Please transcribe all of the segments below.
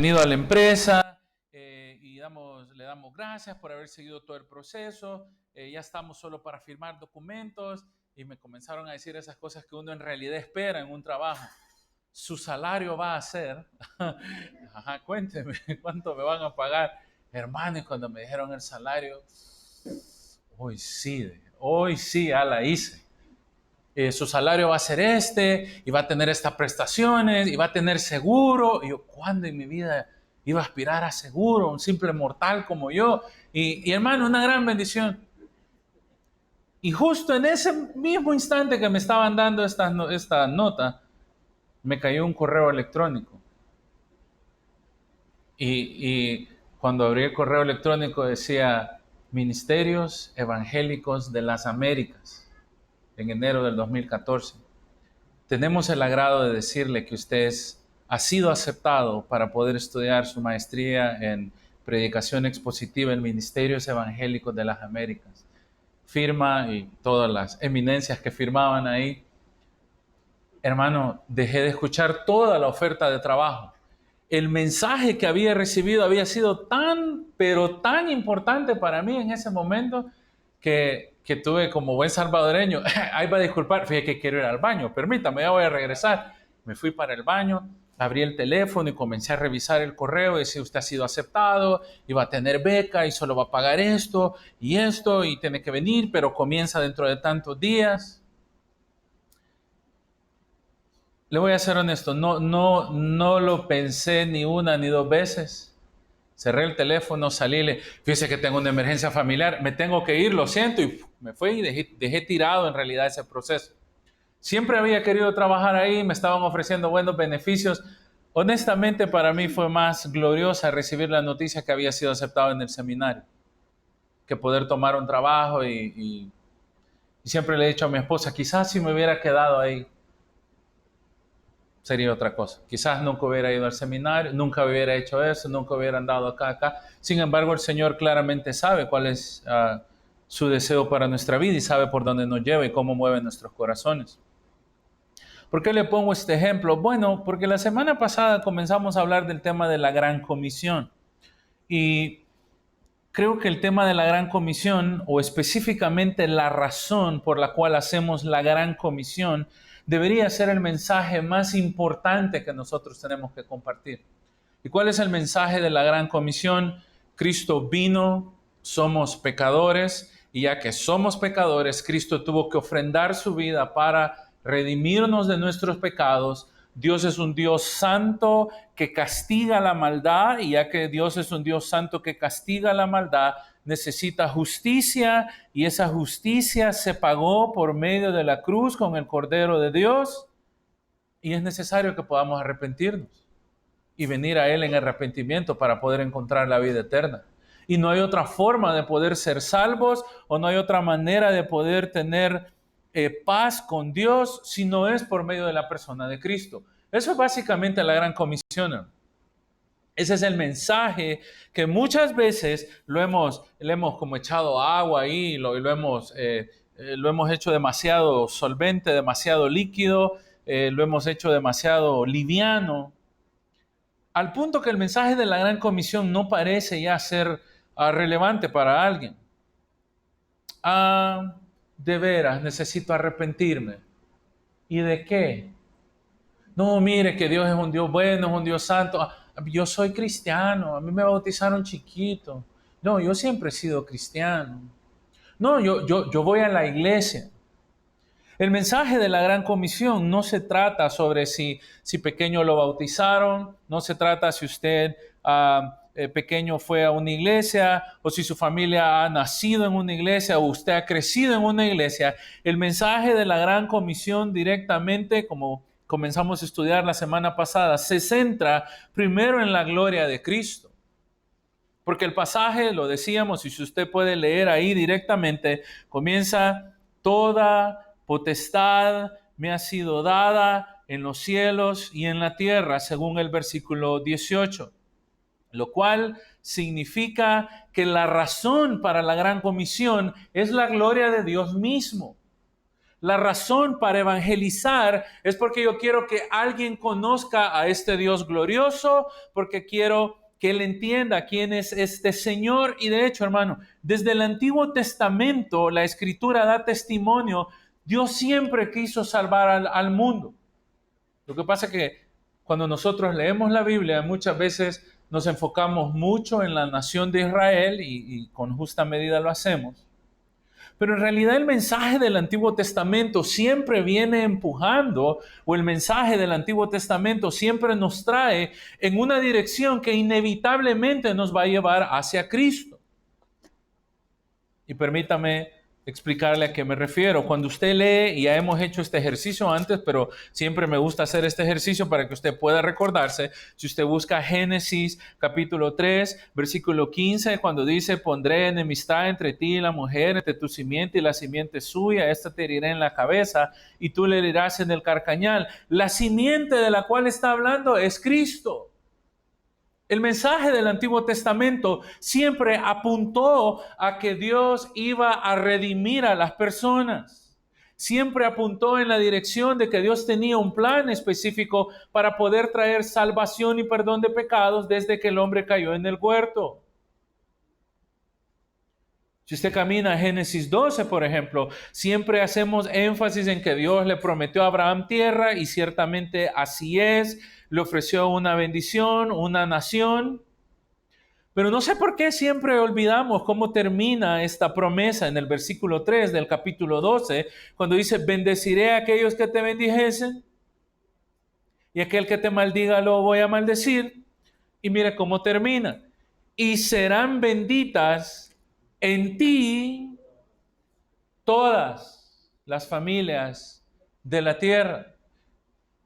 bienvenido a la empresa y le damos gracias por haber seguido todo el proceso. Ya estamos solo para firmar documentos y me comenzaron a decir esas cosas que uno en realidad espera en un trabajo. Su salario va a ser, ajá, cuénteme, ¿cuánto me van a pagar? Hermano, y cuando me dijeron el salario, hoy sí, ya la hice. Su salario va a ser este, y va a tener estas prestaciones, y va a tener seguro. Y yo, ¿cuándo en mi vida iba a aspirar a seguro? Un simple mortal como yo. Y hermano, una gran bendición. Y justo en ese mismo instante que me estaban dando esta nota, me cayó un correo electrónico. Y cuando abrí el correo electrónico decía Ministerios Evangélicos de las Américas, en enero del 2014. Tenemos el agrado de decirle que usted ha sido aceptado para poder estudiar su maestría en predicación expositiva en Ministerios Evangélicos de las Américas. Firma y todas las eminencias que firmaban ahí. Hermano, dejé de escuchar toda la oferta de trabajo. El mensaje que había recibido había sido pero tan importante para mí en ese momento que tuve como buen salvadoreño, ahí va a disculpar, fíjate que quiero ir al baño, permítame, ya voy a regresar. Me fui para el baño, abrí el teléfono y comencé a revisar el correo, decía usted ha sido aceptado, y va a tener beca y solo va a pagar esto y tiene que venir, pero comienza dentro de tantos días. Le voy a ser honesto, no lo pensé ni una ni dos veces. Cerré el teléfono, salí, fíjese que tengo una emergencia familiar, me tengo que ir, lo siento, y me fui y dejé tirado en realidad ese proceso. Siempre había querido trabajar ahí, me estaban ofreciendo buenos beneficios. Honestamente, para mí fue más gloriosa recibir la noticia que había sido aceptado en el seminario, que poder tomar un trabajo y siempre le he dicho a mi esposa, quizás si me hubiera quedado ahí, sería otra cosa. Quizás nunca hubiera ido al seminario, nunca hubiera hecho eso, nunca hubiera andado acá. Sin embargo, el Señor claramente sabe cuál es su deseo para nuestra vida y sabe por dónde nos lleva y cómo mueve nuestros corazones. ¿Por qué le pongo este ejemplo? Bueno, porque la semana pasada comenzamos a hablar del tema de la Gran Comisión. Y creo que el tema de la Gran Comisión, o específicamente la razón por la cual hacemos la Gran Comisión, debería ser el mensaje más importante que nosotros tenemos que compartir. ¿Y cuál es el mensaje de la Gran Comisión? Cristo vino, somos pecadores, y ya que somos pecadores, Cristo tuvo que ofrendar su vida para redimirnos de nuestros pecados. Dios es un Dios santo que castiga la maldad, y ya que Dios es un Dios santo que castiga la maldad, necesita justicia, y esa justicia se pagó por medio de la cruz con el Cordero de Dios, y es necesario que podamos arrepentirnos y venir a Él en arrepentimiento para poder encontrar la vida eterna. Y no hay otra forma de poder ser salvos, o no hay otra manera de poder tener paz con Dios si no es por medio de la persona de Cristo. Eso es básicamente la Gran Comisión. Ese es el mensaje que muchas veces le hemos como echado agua ahí, y lo hemos hecho demasiado solvente, demasiado líquido, lo hemos hecho demasiado liviano, al punto que el mensaje de la Gran Comisión no parece ya ser relevante para alguien. De veras, necesito arrepentirme. ¿Y de qué? No, mire que Dios es un Dios bueno, es un Dios santo. Yo soy cristiano, a mí me bautizaron chiquito. No, yo siempre he sido cristiano. No, yo voy a la iglesia. El mensaje de la Gran Comisión no se trata sobre si pequeño lo bautizaron, no se trata si usted pequeño fue a una iglesia, o si su familia ha nacido en una iglesia, o usted ha crecido en una iglesia. El mensaje de la Gran Comisión directamente, como comenzamos a estudiar la semana pasada, se centra primero en la gloria de Cristo. Porque el pasaje, lo decíamos, y si usted puede leer ahí directamente, comienza: toda potestad me ha sido dada en los cielos y en la tierra, según el versículo 18. Lo cual significa que la razón para la Gran Comisión es la gloria de Dios mismo. La razón para evangelizar es porque yo quiero que alguien conozca a este Dios glorioso, porque quiero que él entienda quién es este Señor. Y de hecho, hermano, desde el Antiguo Testamento, la Escritura da testimonio, Dios siempre quiso salvar al mundo. Lo que pasa es que cuando nosotros leemos la Biblia, muchas veces nos enfocamos mucho en la nación de Israel y con justa medida lo hacemos. Pero en realidad el mensaje del Antiguo Testamento siempre viene empujando, o el mensaje del Antiguo Testamento siempre nos trae en una dirección que inevitablemente nos va a llevar hacia Cristo. Y permítame explicarle a qué me refiero. Cuando usted lee, y ya hemos hecho este ejercicio antes, pero siempre me gusta hacer este ejercicio para que usted pueda recordarse. Si usted busca Génesis capítulo 3, versículo 15, cuando dice, pondré enemistad entre ti y la mujer, entre tu simiente y la simiente suya, esta te herirá en la cabeza y tú le herirás en el carcañal. La simiente de la cual está hablando es Cristo. El mensaje del Antiguo Testamento siempre apuntó a que Dios iba a redimir a las personas. Siempre apuntó en la dirección de que Dios tenía un plan específico para poder traer salvación y perdón de pecados desde que el hombre cayó en el huerto. Si usted camina a Génesis 12, por ejemplo, siempre hacemos énfasis en que Dios le prometió a Abraham tierra y ciertamente así es. Le ofreció una bendición, una nación. Pero no sé por qué siempre olvidamos cómo termina esta promesa en el versículo 3 del capítulo 12, cuando dice, bendeciré a aquellos que te bendijesen y aquel que te maldiga lo voy a maldecir. Y mire cómo termina. Y serán benditas en ti todas las familias de la tierra.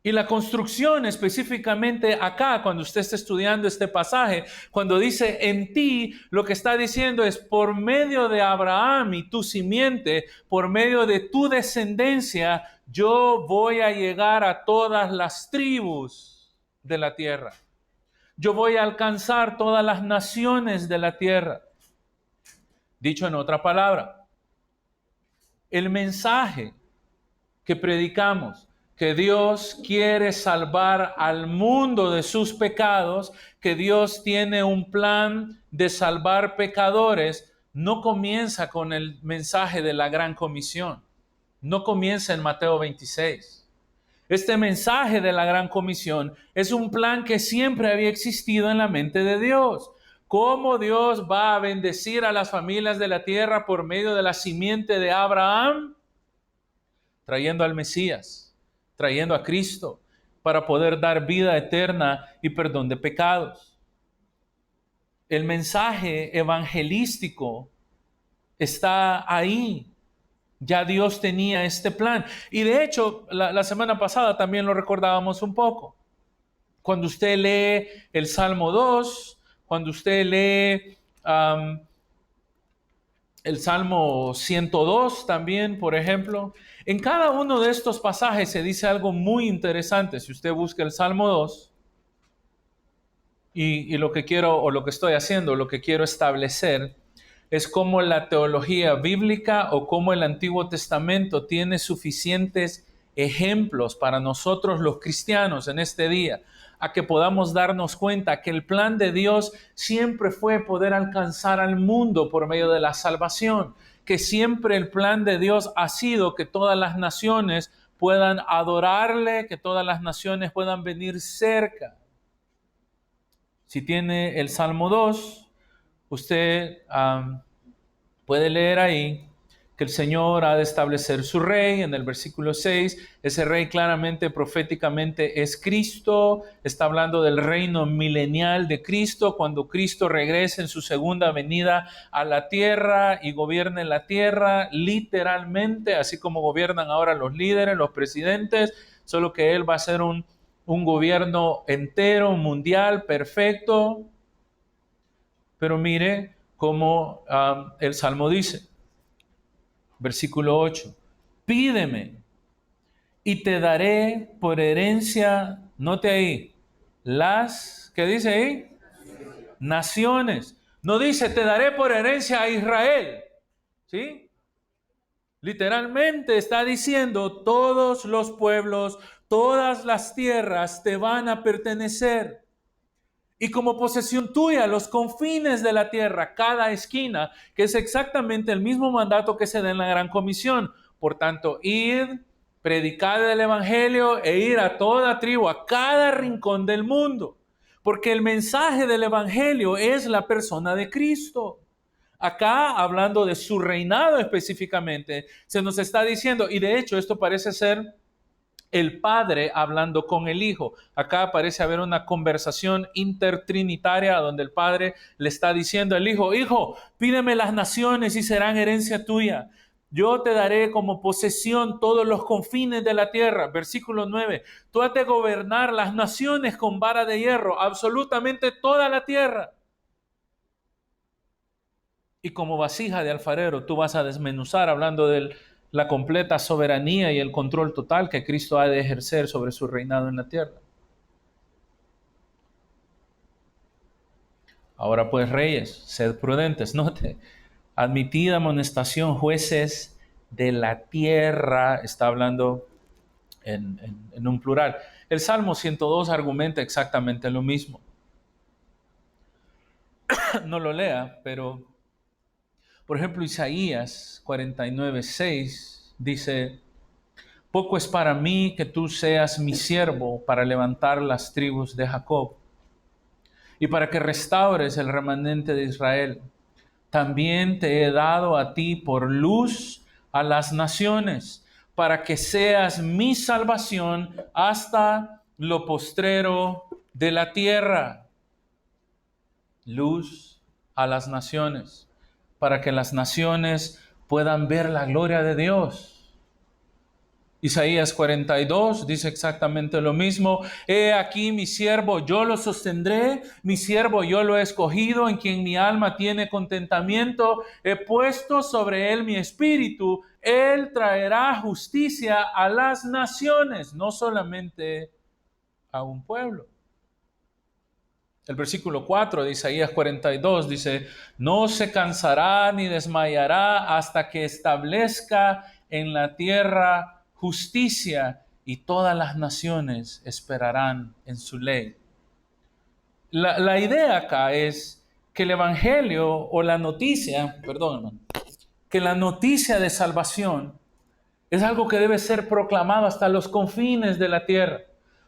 Y la construcción específicamente acá, cuando usted está estudiando este pasaje, cuando dice en ti, lo que está diciendo es por medio de Abraham y tu simiente, por medio de tu descendencia, yo voy a llegar a todas las tribus de la tierra. Yo voy a alcanzar todas las naciones de la tierra. Dicho en otra palabra, el mensaje que predicamos, que Dios quiere salvar al mundo de sus pecados, que Dios tiene un plan de salvar pecadores, no comienza con el mensaje de la Gran Comisión. No comienza en Mateo 26. Este mensaje de la Gran Comisión es un plan que siempre había existido en la mente de Dios. ¿Cómo Dios va a bendecir a las familias de la tierra por medio de la simiente de Abraham? Trayendo al Mesías, trayendo a Cristo para poder dar vida eterna y perdón de pecados. El mensaje evangelístico está ahí. Ya Dios tenía este plan. Y de hecho, la semana pasada también lo recordábamos un poco. Cuando usted lee el Salmo 2, cuando usted lee el Salmo 102 también, por ejemplo, en cada uno de estos pasajes se dice algo muy interesante. Si usted busca el Salmo 2, y lo que quiero, o lo que estoy haciendo, lo que quiero establecer, es cómo la teología bíblica o cómo el Antiguo Testamento tiene suficientes ejemplos para nosotros los cristianos en este día, a que podamos darnos cuenta que el plan de Dios siempre fue poder alcanzar al mundo por medio de la salvación, que siempre el plan de Dios ha sido que todas las naciones puedan adorarle, que todas las naciones puedan venir cerca. Si tiene el Salmo 2, usted puede leer ahí que el Señor ha de establecer su rey. En el versículo 6, ese rey claramente, proféticamente es Cristo. Está hablando del reino milenial de Cristo, cuando Cristo regrese en su segunda venida a la tierra y gobierne la tierra literalmente, así como gobiernan ahora los líderes, los presidentes, solo que Él va a ser un gobierno entero, mundial, perfecto. Pero mire cómo el Salmo dice, versículo 8, pídeme y te daré por herencia, note ahí, ¿qué dice ahí? Naciones. No dice, te daré por herencia a Israel, ¿sí? Literalmente está diciendo, todos los pueblos, todas las tierras te van a pertenecer. Y como posesión tuya, los confines de la tierra, cada esquina, que es exactamente el mismo mandato que se da en la Gran Comisión. Por tanto, id, predicad el Evangelio e ir a toda tribu, a cada rincón del mundo. Porque el mensaje del Evangelio es la persona de Cristo. Acá, hablando de su reinado específicamente, se nos está diciendo, y de hecho esto parece ser el Padre hablando con el Hijo. Acá parece haber una conversación intertrinitaria donde el Padre le está diciendo al Hijo, Hijo, pídeme las naciones y serán herencia tuya. Yo te daré como posesión todos los confines de la tierra. Versículo 9. Tú has de gobernar las naciones con vara de hierro, absolutamente toda la tierra. Y como vasija de alfarero, tú vas a desmenuzar hablando de la completa soberanía y el control total que Cristo ha de ejercer sobre su reinado en la tierra. Ahora pues, reyes, sed prudentes, note, admitid amonestación, jueces de la tierra, está hablando en un plural. El Salmo 102 argumenta exactamente lo mismo. No lo lea, pero por ejemplo, Isaías 49:6 dice, poco es para mí que tú seas mi siervo para levantar las tribus de Jacob y para que restaures el remanente de Israel. También te he dado a ti por luz a las naciones, para que seas mi salvación hasta lo postrero de la tierra. Luz a las naciones, para que las naciones puedan ver la gloria de Dios. Isaías 42 dice exactamente lo mismo. He aquí mi siervo, yo lo sostendré, mi siervo yo lo he escogido, en quien mi alma tiene contentamiento. He puesto sobre él mi espíritu. Él traerá justicia a las naciones, no solamente a un pueblo. El versículo 4 de Isaías 42 dice, no se cansará ni desmayará hasta que establezca en la tierra justicia y todas las naciones esperarán en su ley. La idea acá es que el evangelio o la noticia, perdón hermano, que la noticia de salvación es algo que debe ser proclamado hasta los confines de la tierra.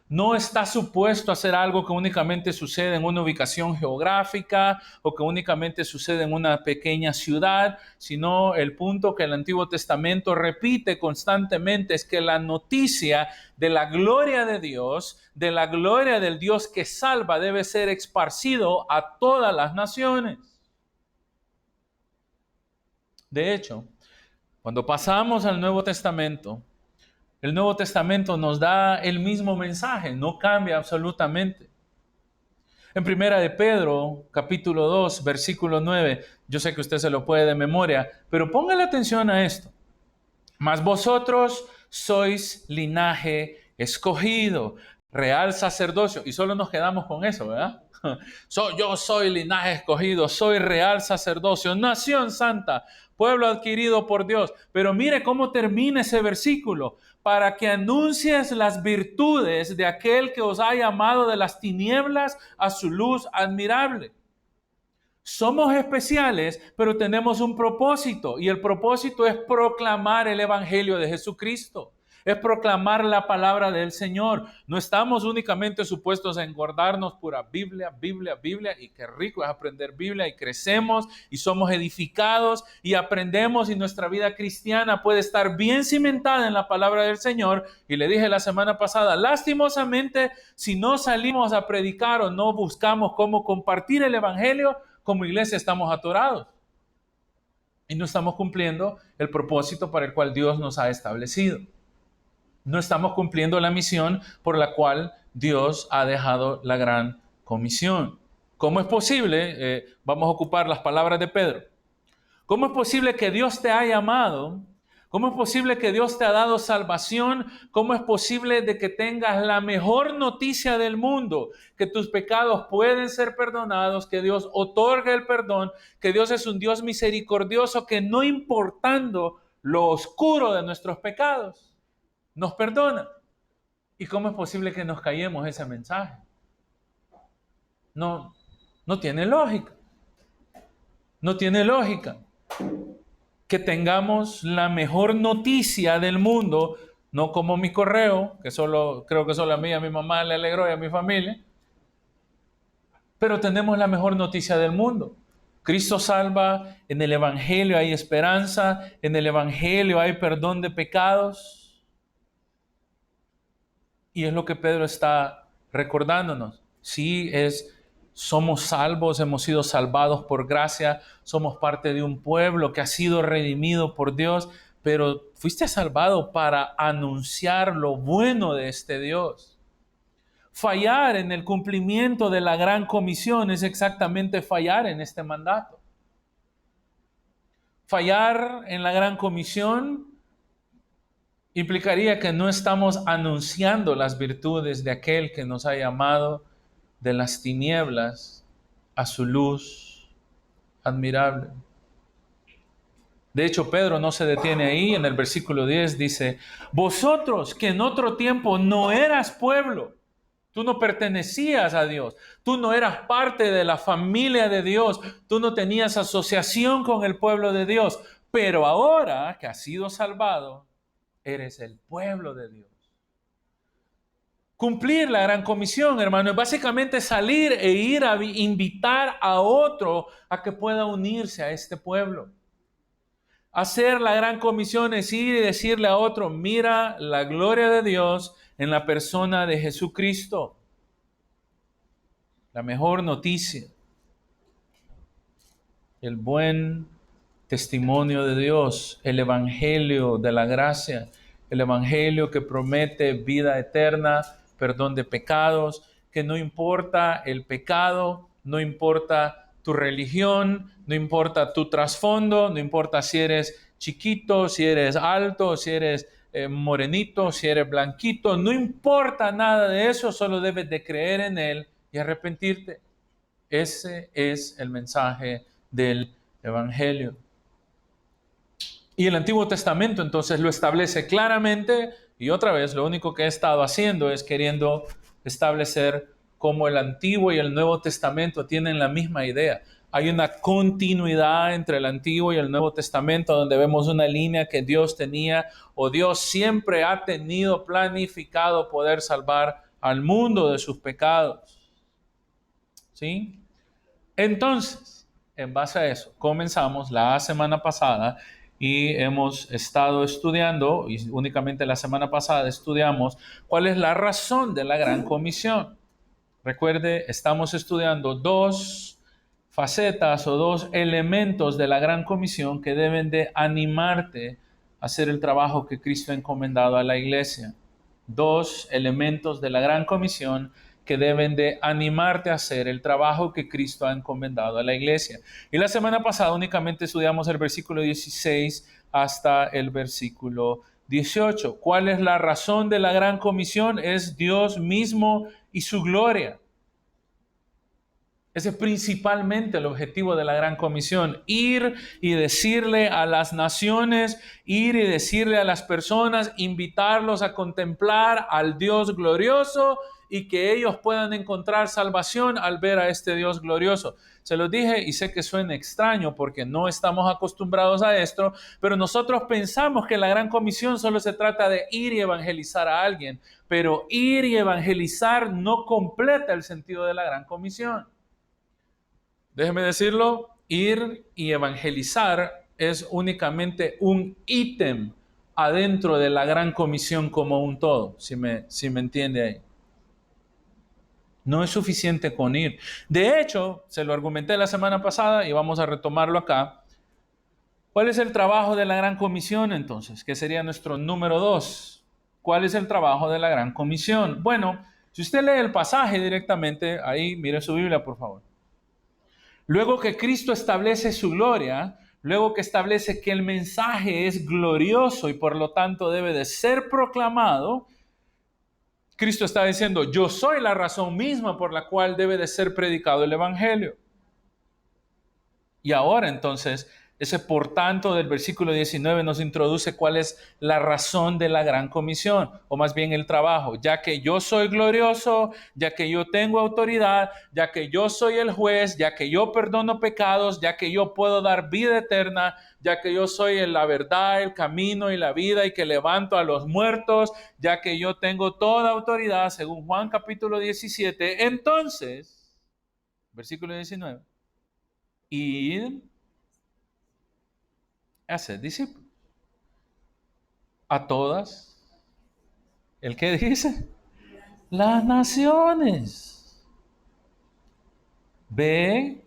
No está supuesto a ser algo que únicamente sucede en una ubicación geográfica o que únicamente sucede en una pequeña ciudad, sino el punto que el Antiguo Testamento repite constantemente es que la noticia de la gloria de Dios, de la gloria del Dios que salva, debe ser esparcido a todas las naciones. De hecho, cuando pasamos al Nuevo Testamento, el Nuevo Testamento nos da el mismo mensaje, no cambia absolutamente. En Primera de Pedro, capítulo 2, versículo 9, yo sé que usted se lo puede de memoria, pero póngale atención a esto. Mas vosotros sois linaje escogido, real sacerdocio, y solo nos quedamos con eso, ¿verdad? Yo soy linaje escogido, soy real sacerdocio, nación santa, pueblo adquirido por Dios. Pero mire cómo termina ese versículo. Para que anuncies las virtudes de aquel que os ha llamado de las tinieblas a su luz admirable. Somos especiales, pero tenemos un propósito, y el propósito es proclamar el Evangelio de Jesucristo. Es proclamar la palabra del Señor. No estamos únicamente supuestos a engordarnos pura Biblia, Biblia, Biblia, y qué rico es aprender Biblia, y crecemos y somos edificados y aprendemos, y nuestra vida cristiana puede estar bien cimentada en la palabra del Señor. Y le dije la semana pasada, lastimosamente, si no salimos a predicar o no buscamos cómo compartir el Evangelio, como iglesia estamos atorados y no estamos cumpliendo el propósito para el cual Dios nos ha establecido. No estamos cumpliendo la misión por la cual Dios ha dejado la gran comisión. ¿Cómo es posible? Vamos a ocupar las palabras de Pedro. ¿Cómo es posible que Dios te haya amado? ¿Cómo es posible que Dios te ha dado salvación? ¿Cómo es posible de que tengas la mejor noticia del mundo? Que tus pecados pueden ser perdonados, que Dios otorga el perdón, que Dios es un Dios misericordioso, que no importando lo oscuro de nuestros pecados, nos perdona. ¿Y cómo es posible que nos callemos ese mensaje? No, no tiene lógica. No tiene lógica que tengamos la mejor noticia del mundo, no como mi correo, que creo que solo a mí y a mi mamá le alegró y a mi familia, pero tenemos la mejor noticia del mundo. Cristo salva, en el Evangelio hay esperanza, en el Evangelio hay perdón de pecados. Y es lo que Pedro está recordándonos. Sí, somos salvos, hemos sido salvados por gracia, somos parte de un pueblo que ha sido redimido por Dios, pero fuiste salvado para anunciar lo bueno de este Dios. Fallar en el cumplimiento de la gran comisión es exactamente fallar en este mandato. Fallar en la gran comisión implicaría que no estamos anunciando las virtudes de aquel que nos ha llamado de las tinieblas a su luz admirable. De hecho, Pedro no se detiene ahí. En el versículo 10 dice: vosotros que en otro tiempo no eras pueblo, tú no pertenecías a Dios, tú no eras parte de la familia de Dios, tú no tenías asociación con el pueblo de Dios, pero ahora que has sido salvado, eres el pueblo de Dios. Cumplir la gran comisión, hermano, es básicamente salir e ir a invitar a otro a que pueda unirse a este pueblo. Hacer la gran comisión es ir y decirle a otro: mira la gloria de Dios en la persona de Jesucristo. La mejor noticia, el buen testimonio de Dios, el evangelio de la gracia, el evangelio que promete vida eterna, perdón de pecados, que no importa el pecado, no importa tu religión, no importa tu trasfondo, no importa si eres chiquito, si eres alto, si eres morenito, si eres blanquito, no importa nada de eso, solo debes de creer en Él y arrepentirte. Ese es el mensaje del evangelio. Y el Antiguo Testamento entonces lo establece claramente, y otra vez lo único que he estado haciendo es queriendo establecer cómo el Antiguo y el Nuevo Testamento tienen la misma idea. Hay una continuidad entre el Antiguo y el Nuevo Testamento donde vemos una línea que Dios tenía, o Dios siempre ha tenido planificado poder salvar al mundo de sus pecados. ¿Sí? Entonces, en base a eso, comenzamos la semana pasada y hemos estado estudiando, y únicamente la semana pasada estudiamos cuál es la razón de la gran comisión. Recuerde, estamos estudiando dos facetas o dos elementos de la gran comisión que deben de animarte a hacer el trabajo que Cristo ha encomendado a la iglesia. Dos elementos de la gran comisión que deben de animarte a hacer el trabajo que Cristo ha encomendado a la iglesia. Y la semana pasada únicamente estudiamos el versículo 16 hasta el versículo 18. ¿Cuál es la razón de la gran comisión? Es Dios mismo y su gloria. Ese es principalmente el objetivo de la gran comisión: ir y decirle a las naciones, ir y decirle a las personas, invitarlos a contemplar al Dios glorioso y que ellos puedan encontrar salvación al ver a este Dios glorioso. Se los dije y sé que suena extraño porque no estamos acostumbrados a esto, pero nosotros pensamos que la gran comisión solo se trata de ir y evangelizar a alguien, pero ir y evangelizar no completa el sentido de la gran comisión. Déjeme decirlo, ir y evangelizar es únicamente un ítem adentro de la gran comisión como un todo, si me entiende ahí. No es suficiente con ir. De hecho, se lo argumenté la semana pasada y vamos a retomarlo acá. ¿Cuál es el trabajo de la gran comisión entonces? Que sería nuestro número 2. ¿Cuál es el trabajo de la gran comisión? Bueno, si usted lee el pasaje directamente, ahí mire su Biblia, por favor. Luego que Cristo establece su gloria, luego que establece que el mensaje es glorioso y por lo tanto debe de ser proclamado, Cristo está diciendo: yo soy la razón misma por la cual debe de ser predicado el evangelio. Y ahora entonces Ese por tanto del versículo 19 nos introduce cuál es la razón de la gran comisión, o más bien el trabajo. Ya que yo soy glorioso, ya que yo tengo autoridad, ya que yo soy el juez, ya que yo perdono pecados, ya que yo puedo dar vida eterna, ya que yo soy la verdad, el camino y la vida y que levanto a los muertos, ya que yo tengo toda autoridad, según Juan capítulo 17, entonces, versículo 19, id a ser discípulos. A todas, ¿el qué dice? Las naciones. Ve,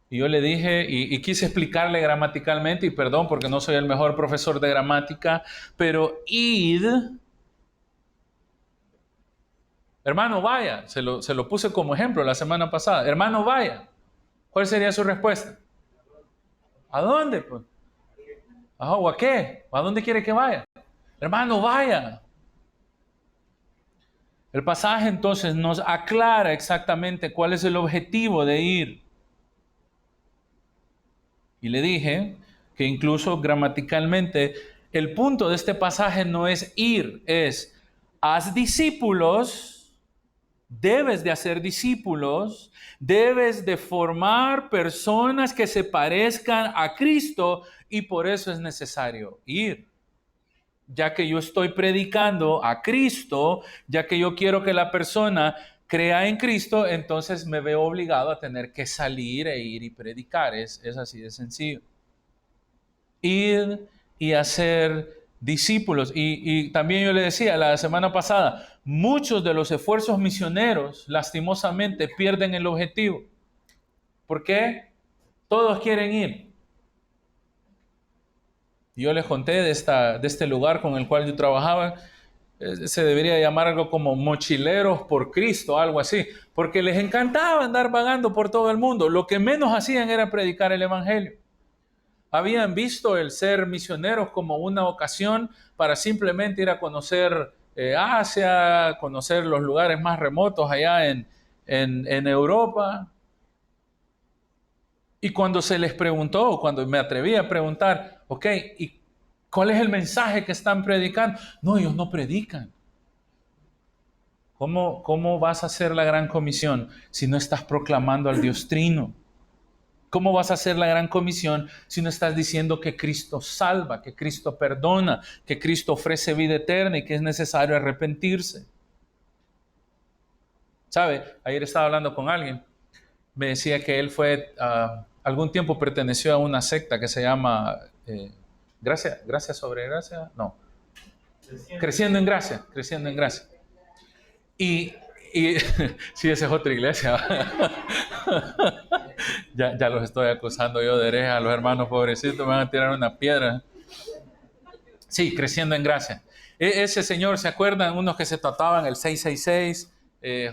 y yo le dije, y quise explicarle gramaticalmente, y perdón porque no soy el mejor profesor de gramática, pero id, hermano, vaya, se lo puse como ejemplo la semana pasada, hermano, vaya. ¿Cuál sería su respuesta? ¿A dónde? Pues? ¿O a qué? ¿A dónde quiere que vaya? Hermano, vaya. El pasaje entonces nos aclara exactamente cuál es el objetivo de ir. Y le dije que incluso gramaticalmente el punto de este pasaje no es ir, es haz discípulos, debes de hacer discípulos, debes de formar personas que se parezcan a Cristo y por eso es necesario ir. Ya que yo estoy predicando a Cristo, ya que yo quiero que la persona crea en Cristo, entonces me veo obligado a tener que salir e ir y predicar. Es así de sencillo. Ir y hacer discípulos. Y también yo le decía la semana pasada, muchos de los esfuerzos misioneros lastimosamente pierden el objetivo. ¿Por qué? Todos quieren ir. Yo les conté de este lugar con el cual yo trabajaba. Se debería llamar algo como mochileros por Cristo, algo así, porque les encantaba andar vagando por todo el mundo. Lo que menos hacían era predicar el evangelio. Habían visto el ser misioneros como una ocasión para simplemente ir a conocer Asia, conocer los lugares más remotos allá en Europa. Y cuando se les preguntó, cuando me atreví a preguntar, ok, ¿y cuál es el mensaje que están predicando? No, ellos no predican. ¿Cómo vas a hacer la gran comisión si no estás proclamando al Dios Trino? ¿Cómo vas a hacer la gran comisión si no estás diciendo que Cristo salva, que Cristo perdona, que Cristo ofrece vida eterna y que es necesario arrepentirse? ¿Sabe? Ayer estaba hablando con alguien. Me decía que él fue, algún tiempo perteneció a una secta que se llama Gracia sobre Gracia. No. Creciendo en Gracia. Creciendo en Gracia. Y sí, esa es otra iglesia. ya los estoy acusando yo de herejes a los hermanos pobrecitos, me van a tirar una piedra. Sí, Creciendo en Gracia. Ese señor, ¿se acuerdan? Unos que se trataban el 666,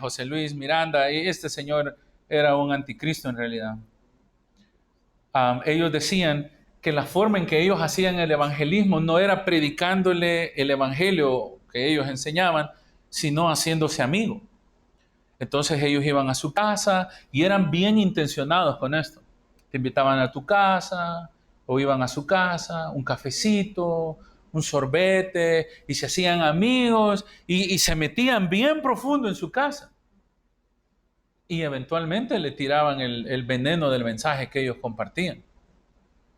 José Luis Miranda, y este señor era un anticristo en realidad. Ellos decían que la forma en que ellos hacían el evangelismo no era predicándole el evangelio que ellos enseñaban, sino haciéndose amigos. Entonces ellos iban a su casa y eran bien intencionados con esto. Te invitaban a tu casa o iban a su casa, un cafecito, un sorbete, y se hacían amigos y se metían bien profundo en su casa. Y eventualmente le tiraban el veneno del mensaje que ellos compartían.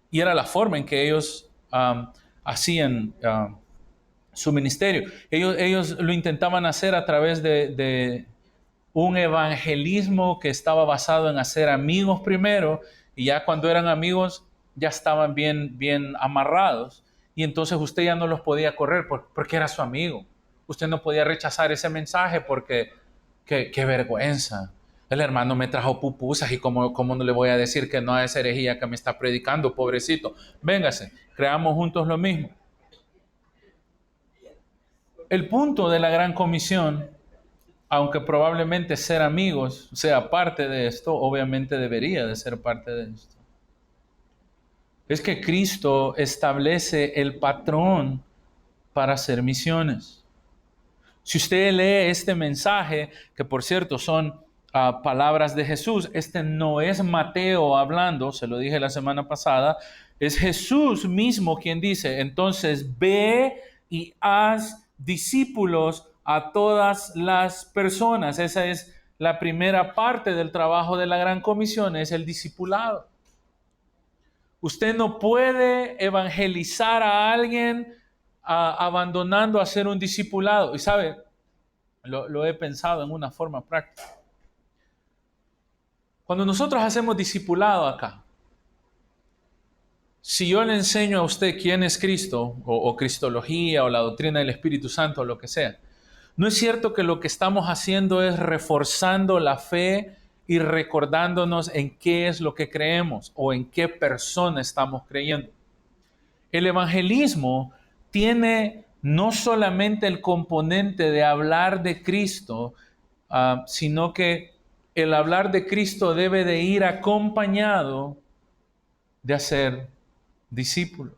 Y era la forma en que ellos hacían su ministerio. Ellos lo intentaban hacer a través de un evangelismo que estaba basado en hacer amigos primero, y ya cuando eran amigos ya estaban bien amarrados, y entonces usted ya no los podía correr porque era su amigo. Usted no podía rechazar ese mensaje porque qué vergüenza. El hermano me trajo pupusas y cómo no le voy a decir que no a esa herejía que me está predicando, pobrecito. Véngase, creamos juntos lo mismo. El punto de la gran comisión, aunque probablemente ser amigos sea parte de esto, obviamente debería de ser parte de esto, es que Cristo establece el patrón para hacer misiones. Si usted lee este mensaje, que por cierto son palabras de Jesús, este no es Mateo hablando, se lo dije la semana pasada, Es Jesús mismo quien dice, entonces ve y haz discípulos a todas las personas. Esa es la primera parte del trabajo de la Gran Comisión, es el discipulado. Usted no puede evangelizar a alguien abandonando a ser un discipulado. Y sabe, lo he pensado en una forma práctica. Cuando nosotros hacemos discipulado acá, si yo le enseño a usted quién es Cristo, o Cristología, o la doctrina del Espíritu Santo, o lo que sea, ¿no es cierto que lo que estamos haciendo es reforzando la fe y recordándonos en qué es lo que creemos o en qué persona estamos creyendo? El evangelismo tiene no solamente el componente de hablar de Cristo, sino que el hablar de Cristo debe de ir acompañado de hacer discípulos.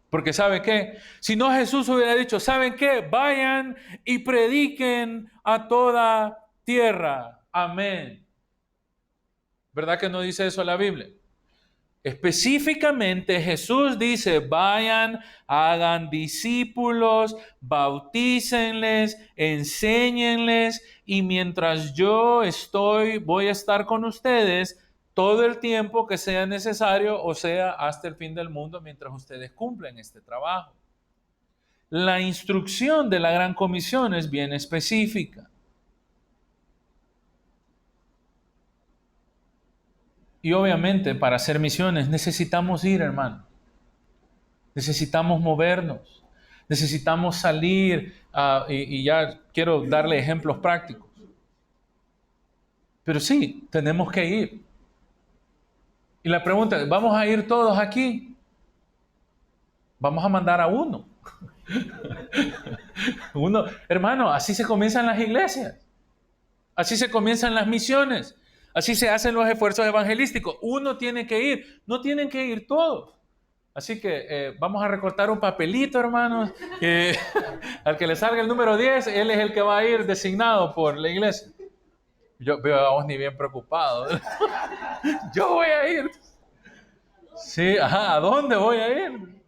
Porque ¿sabe qué? Si no, Jesús hubiera dicho, ¿saben qué? Vayan y prediquen a toda tierra. Amén. ¿Verdad que no dice eso la Biblia? Específicamente Jesús dice, vayan, hagan discípulos, bautícenles, enséñenles, y mientras yo voy a estar con ustedes todo el tiempo que sea necesario, o sea, hasta el fin del mundo, mientras ustedes cumplen este trabajo. La instrucción de la Gran Comisión es bien específica. Y obviamente para hacer misiones necesitamos ir, hermano. Necesitamos movernos. Necesitamos salir. Y ya quiero darle ejemplos prácticos. Pero sí, tenemos que ir. Y la pregunta es, ¿vamos a ir todos aquí? Vamos a mandar a uno. Uno, hermano, así se comienzan las iglesias. Así se comienzan las misiones. Así se hacen los esfuerzos evangelísticos. Uno tiene que ir. No tienen que ir todos. Así que vamos a recortar un papelito, hermanos. Al que le salga el número 10, él es el que va a ir designado por la iglesia. Yo veo a Osni bien preocupado. Yo voy a ir. Sí, ajá, ¿a dónde voy a ir?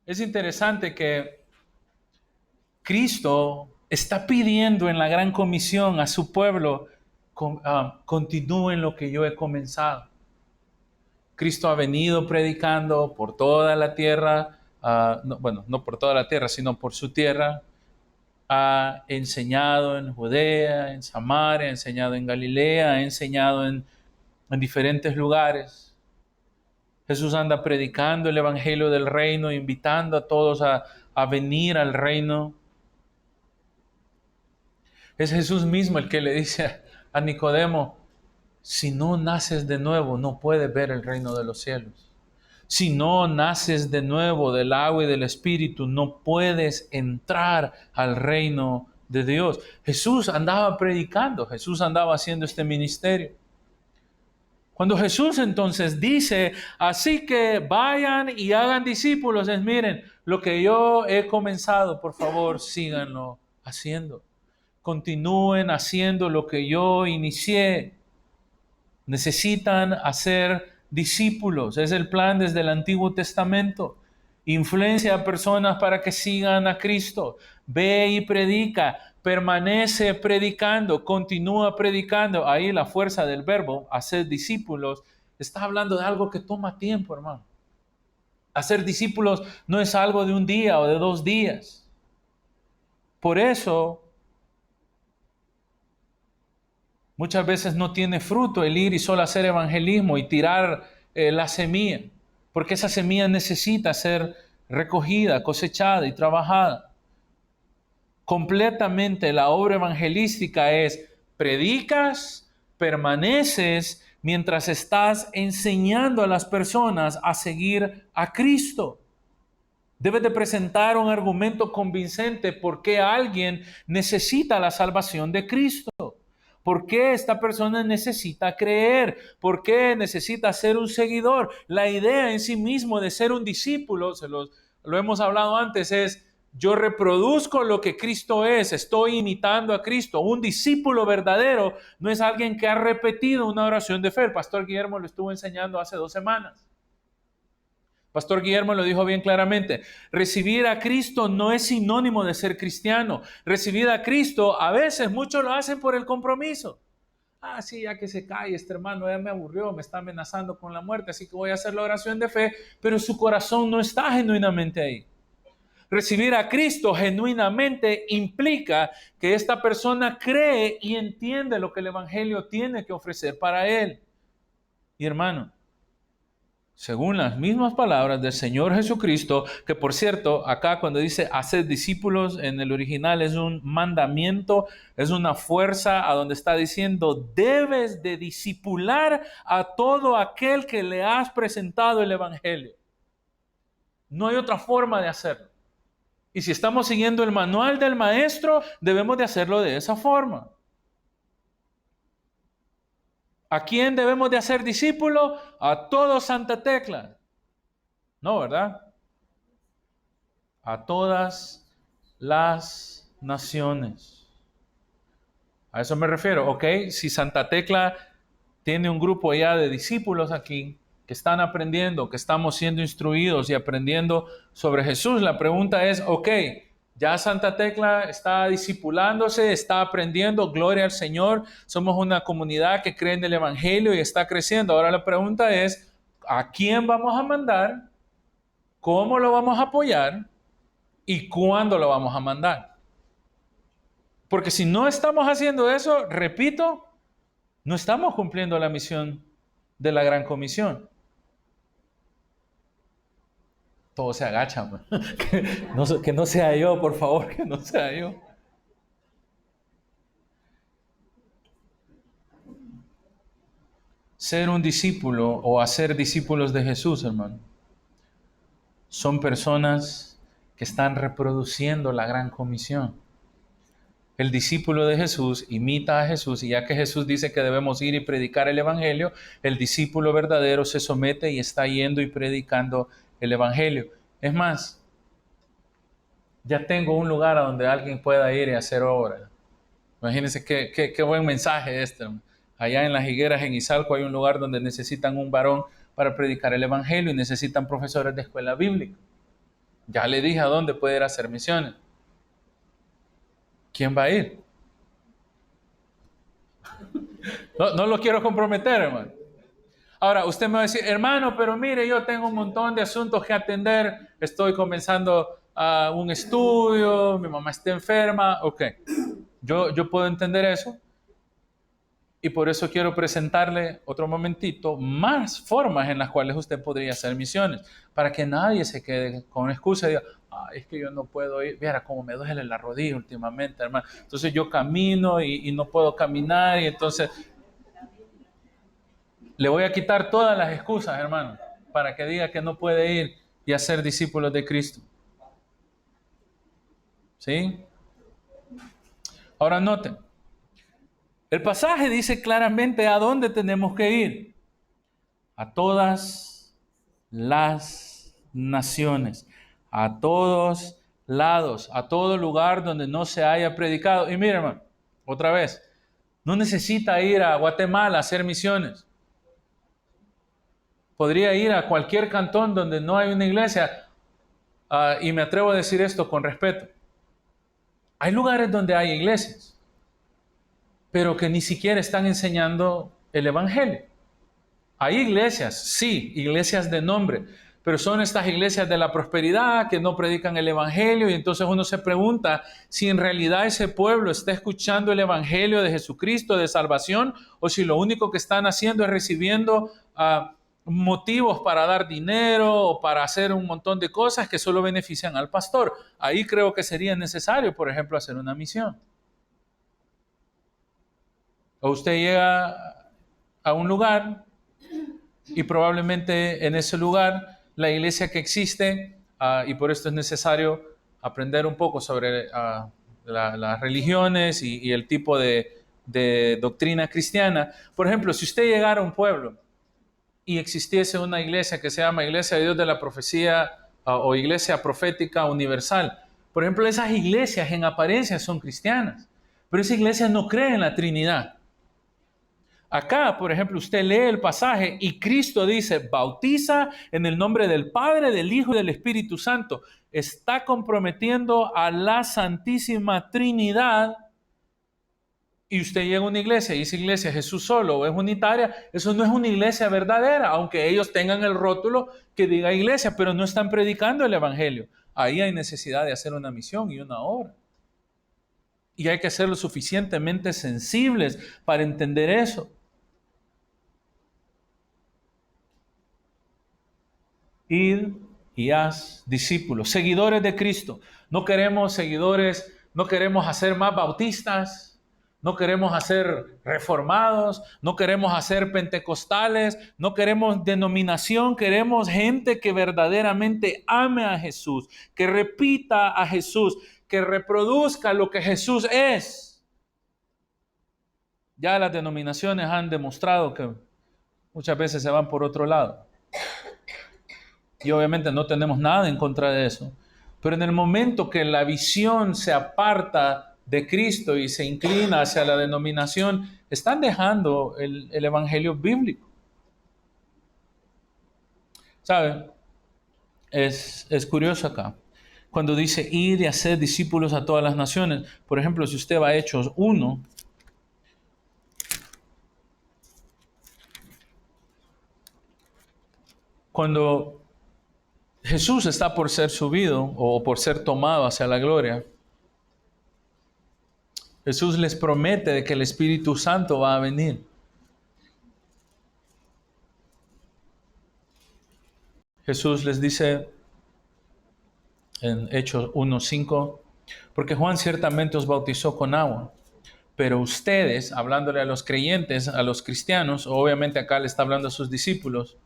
Es interesante que Cristo está pidiendo en la Gran Comisión a su pueblo, continúen lo que yo he comenzado. Cristo ha venido predicando por toda la tierra, no por toda la tierra, sino por su tierra. Ha enseñado en Judea, en Samaria, ha enseñado en Galilea, ha enseñado en diferentes lugares. Jesús anda predicando el evangelio del reino, invitando a todos a venir al reino. Es Jesús mismo el que le dice a Nicodemo, si no naces de nuevo, no puedes ver el reino de los cielos. Si no naces de nuevo del agua y del Espíritu, no puedes entrar al reino de Dios. Jesús andaba predicando, Jesús andaba haciendo este ministerio. Cuando Jesús entonces dice, así que vayan y hagan discípulos, es miren, lo que yo he comenzado, por favor, síganlo haciendo. Continúen haciendo lo que yo inicié. Necesitan hacer discípulos. Es el plan desde el Antiguo Testamento. Influencia a personas para que sigan a Cristo. Ve y predica. Permanece predicando. Continúa predicando. Ahí la fuerza del verbo, hacer discípulos, está hablando de algo que toma tiempo, hermano. Hacer discípulos no es algo de un día o de 2 días. Por eso muchas veces no tiene fruto el ir y solo hacer evangelismo y tirar la semilla, porque esa semilla necesita ser recogida, cosechada y trabajada. Completamente la obra evangelística es predicas, permaneces mientras estás enseñando a las personas a seguir a Cristo. Debes de presentar un argumento convincente por qué alguien necesita la salvación de Cristo. ¿Por qué esta persona necesita creer? ¿Por qué necesita ser un seguidor? La idea en sí mismo de ser un discípulo, lo hemos hablado antes, es yo reproduzco lo que Cristo es, estoy imitando a Cristo. Un discípulo verdadero no es alguien que ha repetido una oración de fe. El pastor Guillermo lo estuvo enseñando hace 2 semanas. Pastor Guillermo lo dijo bien claramente. Recibir a Cristo no es sinónimo de ser cristiano. Recibir a Cristo, a veces muchos lo hacen por el compromiso. Ah, sí, ya que se cae este hermano, ya me aburrió, me está amenazando con la muerte, así que voy a hacer la oración de fe, pero su corazón no está genuinamente ahí. Recibir a Cristo genuinamente implica que esta persona cree y entiende lo que el Evangelio tiene que ofrecer para él. Y hermano, según las mismas palabras del Señor Jesucristo, que por cierto, acá cuando dice hacer discípulos, en el original es un mandamiento, es una fuerza a donde está diciendo, debes de discipular a todo aquel que le has presentado el Evangelio. No hay otra forma de hacerlo. Y si estamos siguiendo el manual del maestro, debemos de hacerlo de esa forma. ¿A quién debemos de hacer discípulo? A todo Santa Tecla. No, ¿verdad? A todas las naciones. A eso me refiero, ¿ok? Si Santa Tecla tiene un grupo ya de discípulos aquí que están aprendiendo, que estamos siendo instruidos y aprendiendo sobre Jesús, la pregunta es, ¿ok? Ya Santa Tecla está discipulándose, está aprendiendo, gloria al Señor. Somos una comunidad que cree en el Evangelio y está creciendo. Ahora la pregunta es, ¿a quién vamos a mandar? ¿Cómo lo vamos a apoyar? ¿Y cuándo lo vamos a mandar? Porque si no estamos haciendo eso, repito, no estamos cumpliendo la misión de la Gran Comisión. Todo se agacha. Que no sea yo, por favor, que no sea yo. Ser un discípulo o hacer discípulos de Jesús, hermano, son personas que están reproduciendo la Gran Comisión. El discípulo de Jesús imita a Jesús y ya que Jesús dice que debemos ir y predicar el Evangelio, el discípulo verdadero se somete y está yendo y predicando el Evangelio. Es más, ya tengo un lugar a donde alguien pueda ir y hacer obra. Imagínense qué buen mensaje este. Allá en las Higueras, en Izalco, hay un lugar donde necesitan un varón para predicar el Evangelio y necesitan profesores de escuela bíblica. Ya le dije a dónde puede ir a hacer misiones. ¿Quién va a ir? No lo quiero comprometer, hermano. Ahora, usted me va a decir, hermano, pero mire, yo tengo un montón de asuntos que atender, estoy comenzando un estudio, mi mamá está enferma, ok. Yo puedo entender eso y por eso quiero presentarle otro momentito más formas en las cuales usted podría hacer misiones, para que nadie se quede con excusa y diga, es que yo no puedo ir, viera cómo me duele la rodilla últimamente, hermano. Entonces yo camino y no puedo caminar y entonces le voy a quitar todas las excusas, hermano, para que diga que no puede ir y hacer discípulos de Cristo. ¿Sí? Ahora noten, el pasaje dice claramente a dónde tenemos que ir. A todas las naciones, a todos lados, a todo lugar donde no se haya predicado. Y mira, hermano, otra vez, no necesita ir a Guatemala a hacer misiones. Podría ir a cualquier cantón donde no hay una iglesia. Y me atrevo a decir esto con respeto. Hay lugares donde hay iglesias, pero que ni siquiera están enseñando el Evangelio. Hay iglesias, sí, iglesias de nombre, pero son estas iglesias de la prosperidad que no predican el Evangelio y entonces uno se pregunta si en realidad ese pueblo está escuchando el Evangelio de Jesucristo, de salvación, o si lo único que están haciendo es recibiendo motivos para dar dinero o para hacer un montón de cosas que solo benefician al pastor. Ahí creo que sería necesario, por ejemplo, hacer una misión. O usted llega a un lugar y probablemente en ese lugar la iglesia que existe, y por esto es necesario aprender un poco sobre las religiones y el tipo de doctrina cristiana. Por ejemplo, si usted llegara a un pueblo y existiese una iglesia que se llama Iglesia de Dios de la Profecía o Iglesia Profética Universal, Por ejemplo, esas iglesias en apariencia son cristianas, pero esas iglesias no creen en la Trinidad. Acá, por ejemplo, usted lee el pasaje y Cristo dice, bautiza en el nombre del Padre, del Hijo y del Espíritu Santo. Está comprometiendo a la Santísima Trinidad. Y usted llega a una iglesia y esa iglesia es Jesús solo o es unitaria, eso no es una iglesia verdadera, aunque ellos tengan el rótulo que diga iglesia, pero no están predicando el evangelio. Ahí hay necesidad de hacer una misión y una obra. Y hay que ser lo suficientemente sensibles para entender eso. Id y haz discípulos, seguidores de Cristo. No queremos seguidores, no queremos hacer más bautistas. No queremos hacer reformados, no queremos hacer pentecostales, no queremos denominación, queremos gente que verdaderamente ame a Jesús, que repita a Jesús, que reproduzca lo que Jesús es. Ya las denominaciones han demostrado que muchas veces se van por otro lado. Y obviamente no tenemos nada en contra de eso. Pero en el momento que la visión se aparta de Cristo y se inclina hacia la denominación, están dejando el evangelio bíblico. ¿Sabe? Es curioso acá. Cuando dice ir y hacer discípulos a todas las naciones. Por ejemplo, si usted va a Hechos 1, cuando Jesús está por ser subido o por ser tomado hacia la gloria, Jesús les promete de que el Espíritu Santo va a venir. Jesús les dice en Hechos 1:5, porque Juan ciertamente os bautizó con agua, pero ustedes, hablándole a los creyentes, a los cristianos, obviamente acá le está hablando a sus discípulos,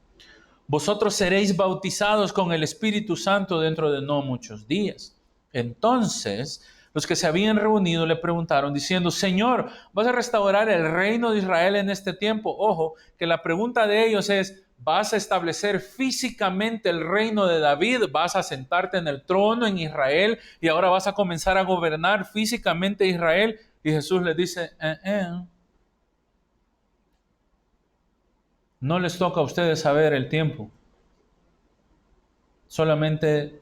vosotros seréis bautizados con el Espíritu Santo dentro de no muchos días. Entonces, los que se habían reunido le preguntaron diciendo, Señor, ¿vas a restaurar el reino de Israel en este tiempo? Ojo, que la pregunta de ellos es, ¿vas a establecer físicamente el reino de David? ¿Vas a sentarte en el trono en Israel y ahora vas a comenzar a gobernar físicamente Israel? Y Jesús les dice, no les toca a ustedes saber el tiempo. Solamente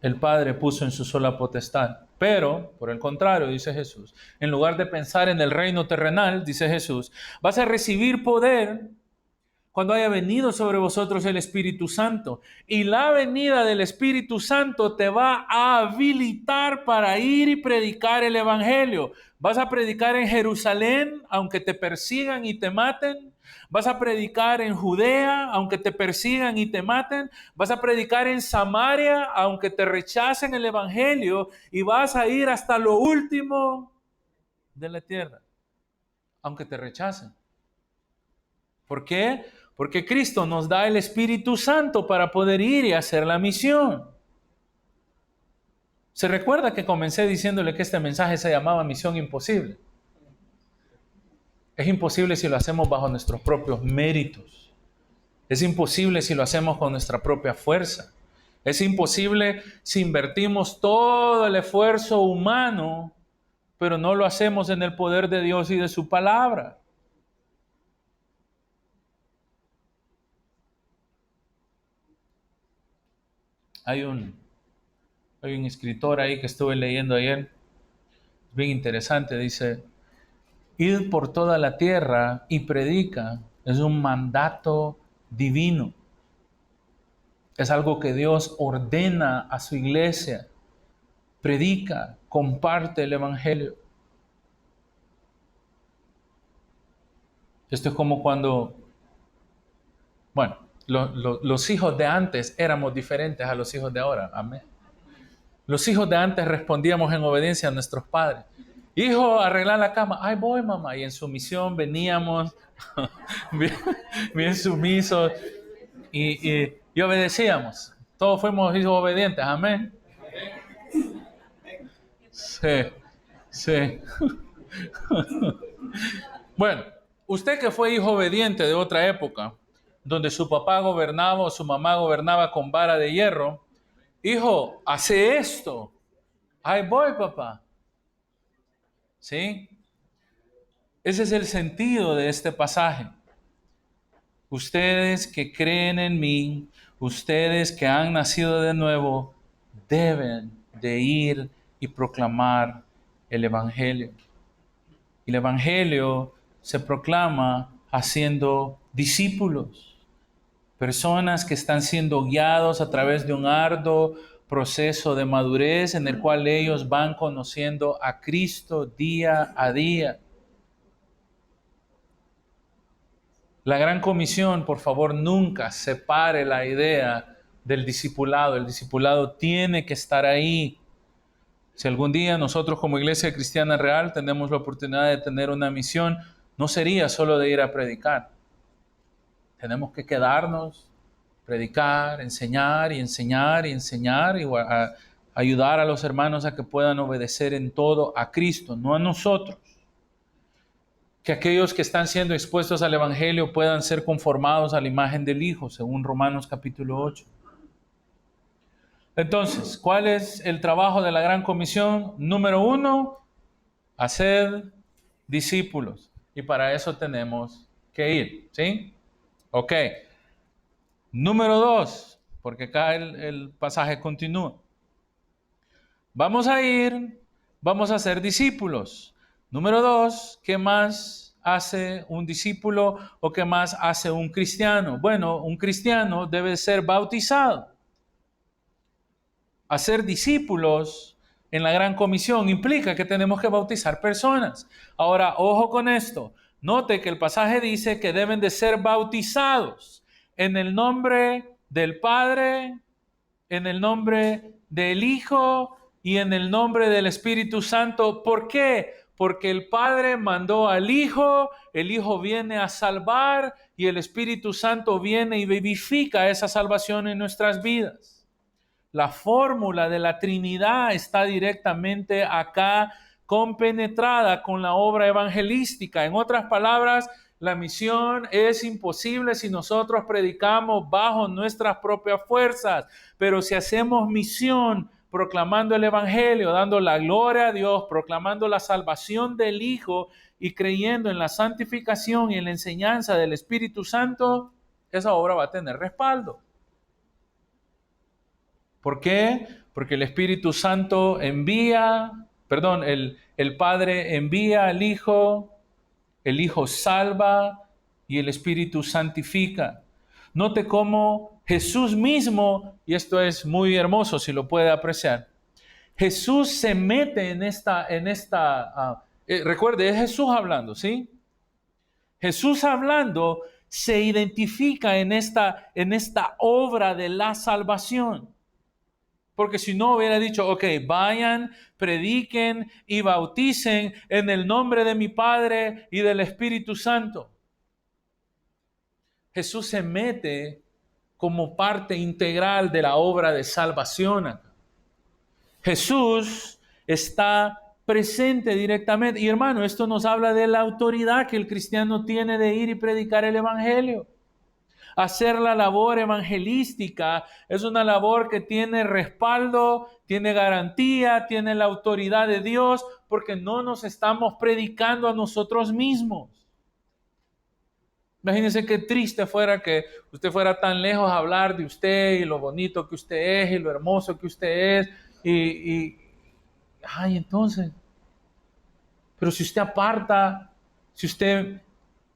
el Padre puso en su sola potestad. Pero, por el contrario, dice Jesús, en lugar de pensar en el reino terrenal, dice Jesús, vas a recibir poder cuando haya venido sobre vosotros el Espíritu Santo. Y la venida del Espíritu Santo te va a habilitar para ir y predicar el Evangelio. Vas a predicar en Jerusalén, aunque te persigan y te maten. Vas a predicar en Judea, aunque te persigan y te maten. Vas a predicar en Samaria, aunque te rechacen el Evangelio. Y vas a ir hasta lo último de la tierra, aunque te rechacen. ¿Por qué? Porque Cristo nos da el Espíritu Santo para poder ir y hacer la misión. ¿Se recuerda que comencé diciéndole que este mensaje se llamaba Misión Imposible? Es imposible si lo hacemos bajo nuestros propios méritos. Es imposible si lo hacemos con nuestra propia fuerza. Es imposible si invertimos todo el esfuerzo humano, pero no lo hacemos en el poder de Dios y de su palabra. Hay un escritor ahí que estuve leyendo ayer, bien interesante, dice, id por toda la tierra y predica, es un mandato divino. Es algo que Dios ordena a su iglesia. Predica, comparte el evangelio. Esto es como cuando, bueno, los hijos de antes éramos diferentes a los hijos de ahora. Amén. Los hijos de antes respondíamos en obediencia a nuestros padres. Hijo, arreglar la cama. Ay, voy, mamá. Y en sumisión veníamos bien sumisos y obedecíamos. Todos fuimos hijos obedientes. Amén. Sí, sí. Bueno, usted que fue hijo obediente de otra época, donde su papá gobernaba o su mamá gobernaba con vara de hierro, hijo, hace esto. Ahí voy, papá. ¿Sí? Ese es el sentido de este pasaje. Ustedes que creen en mí, ustedes que han nacido de nuevo, deben de ir y proclamar el Evangelio. Y el Evangelio se proclama haciendo discípulos, personas que están siendo guiados a través de un arduo proceso de madurez en el cual ellos van conociendo a Cristo día a día. La gran comisión, por favor, nunca separe la idea del discipulado. El discipulado tiene que estar ahí. Si algún día nosotros como Iglesia Cristiana Real tenemos la oportunidad de tener una misión, no sería solo de ir a predicar. Tenemos que quedarnos, predicar, enseñar y enseñar y enseñar y ayudar a los hermanos a que puedan obedecer en todo a Cristo, no a nosotros. Que aquellos que están siendo expuestos al Evangelio puedan ser conformados a la imagen del Hijo, según Romanos capítulo 8. Entonces, ¿cuál es el trabajo de la Gran Comisión? Número 1, hacer discípulos. Y para eso tenemos que ir, ¿sí? Ok. Número 2, porque acá el pasaje continúa. Vamos a ir, vamos a ser discípulos. Número 2, ¿qué más hace un discípulo o qué más hace un cristiano? Bueno, un cristiano debe ser bautizado. Hacer discípulos en la Gran Comisión implica que tenemos que bautizar personas. Ahora, ojo con esto. Note que el pasaje dice que deben de ser bautizados en el nombre del Padre, en el nombre del Hijo y en el nombre del Espíritu Santo. ¿Por qué? Porque el Padre mandó al Hijo, el Hijo viene a salvar y el Espíritu Santo viene y vivifica esa salvación en nuestras vidas. La fórmula de la Trinidad está directamente acá compenetrada con la obra evangelística. En otras palabras, la misión es imposible si nosotros predicamos bajo nuestras propias fuerzas, pero si hacemos misión proclamando el Evangelio, dando la gloria a Dios, proclamando la salvación del Hijo y creyendo en la santificación y en la enseñanza del Espíritu Santo, esa obra va a tener respaldo. ¿Por qué? Porque el Espíritu Santo el Padre envía al Hijo, el Hijo salva y el Espíritu santifica. Note cómo Jesús mismo, y esto es muy hermoso si lo puede apreciar, Jesús se mete en esta recuerde, es Jesús hablando, ¿sí? Jesús hablando se identifica en esta obra de la salvación. Porque si no hubiera dicho, ok, vayan, prediquen y bauticen en el nombre de mi Padre y del Espíritu Santo. Jesús se mete como parte integral de la obra de salvación. Jesús está presente directamente. Y hermano, esto nos habla de la autoridad que el cristiano tiene de ir y predicar el Evangelio. Hacer la labor evangelística es una labor que tiene respaldo, tiene garantía, tiene la autoridad de Dios, porque no nos estamos predicando a nosotros mismos. Imagínense qué triste fuera que usted fuera tan lejos a hablar de usted y lo bonito que usted es y lo hermoso que usted es entonces, pero si usted aparta, si usted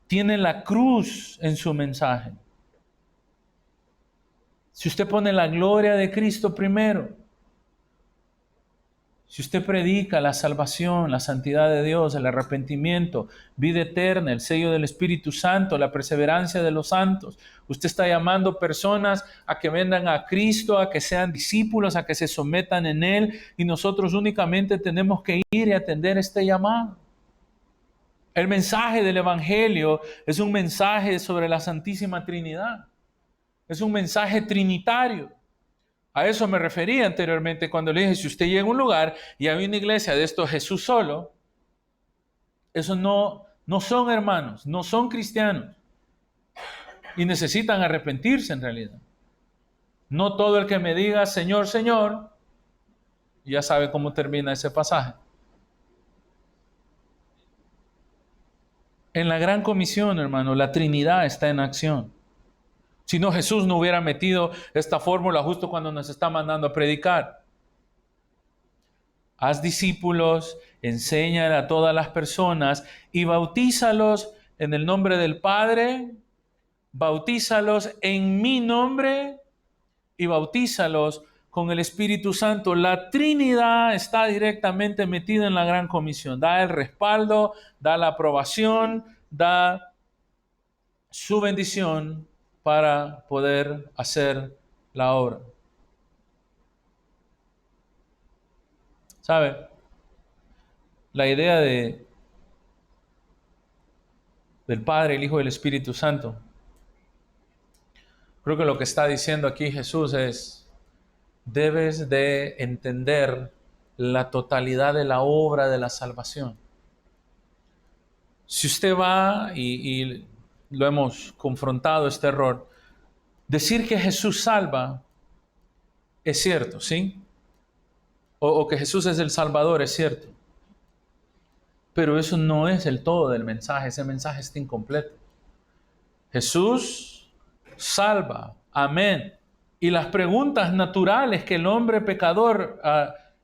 tiene la cruz en su mensaje, si usted pone la gloria de Cristo primero, si usted predica la salvación, la santidad de Dios, el arrepentimiento, vida eterna, el sello del Espíritu Santo, la perseverancia de los santos, usted está llamando personas a que vengan a Cristo, a que sean discípulos, a que se sometan en Él, y nosotros únicamente tenemos que ir y atender este llamado. El mensaje del Evangelio es un mensaje sobre la Santísima Trinidad. Es un mensaje trinitario. A eso me refería anteriormente cuando le dije, si usted llega a un lugar y hay una iglesia de esto Jesús solo, eso no son hermanos, no son cristianos. Y necesitan arrepentirse en realidad. No todo el que me diga Señor, Señor, Ya sabe cómo termina ese pasaje. En la gran comisión, hermano, la Trinidad está en acción. Si no, Jesús no hubiera metido esta fórmula justo cuando nos está mandando a predicar. Haz discípulos, enséñale a todas las personas y bautízalos en el nombre del Padre, bautízalos en mi nombre y bautízalos con el Espíritu Santo. La Trinidad está directamente metida en la gran comisión. Da el respaldo, da la aprobación, da su bendición para poder hacer la obra. ¿Sabe? La idea del Padre, el Hijo y el Espíritu Santo. Creo que lo que está diciendo aquí Jesús es, debes de entender la totalidad de la obra de la salvación. Si usted va y lo hemos confrontado este error, decir que Jesús salva es cierto, ¿sí? O que Jesús es el Salvador es cierto. Pero eso no es el todo del mensaje, ese mensaje está incompleto. Jesús salva, amén. Y las preguntas naturales que el hombre pecador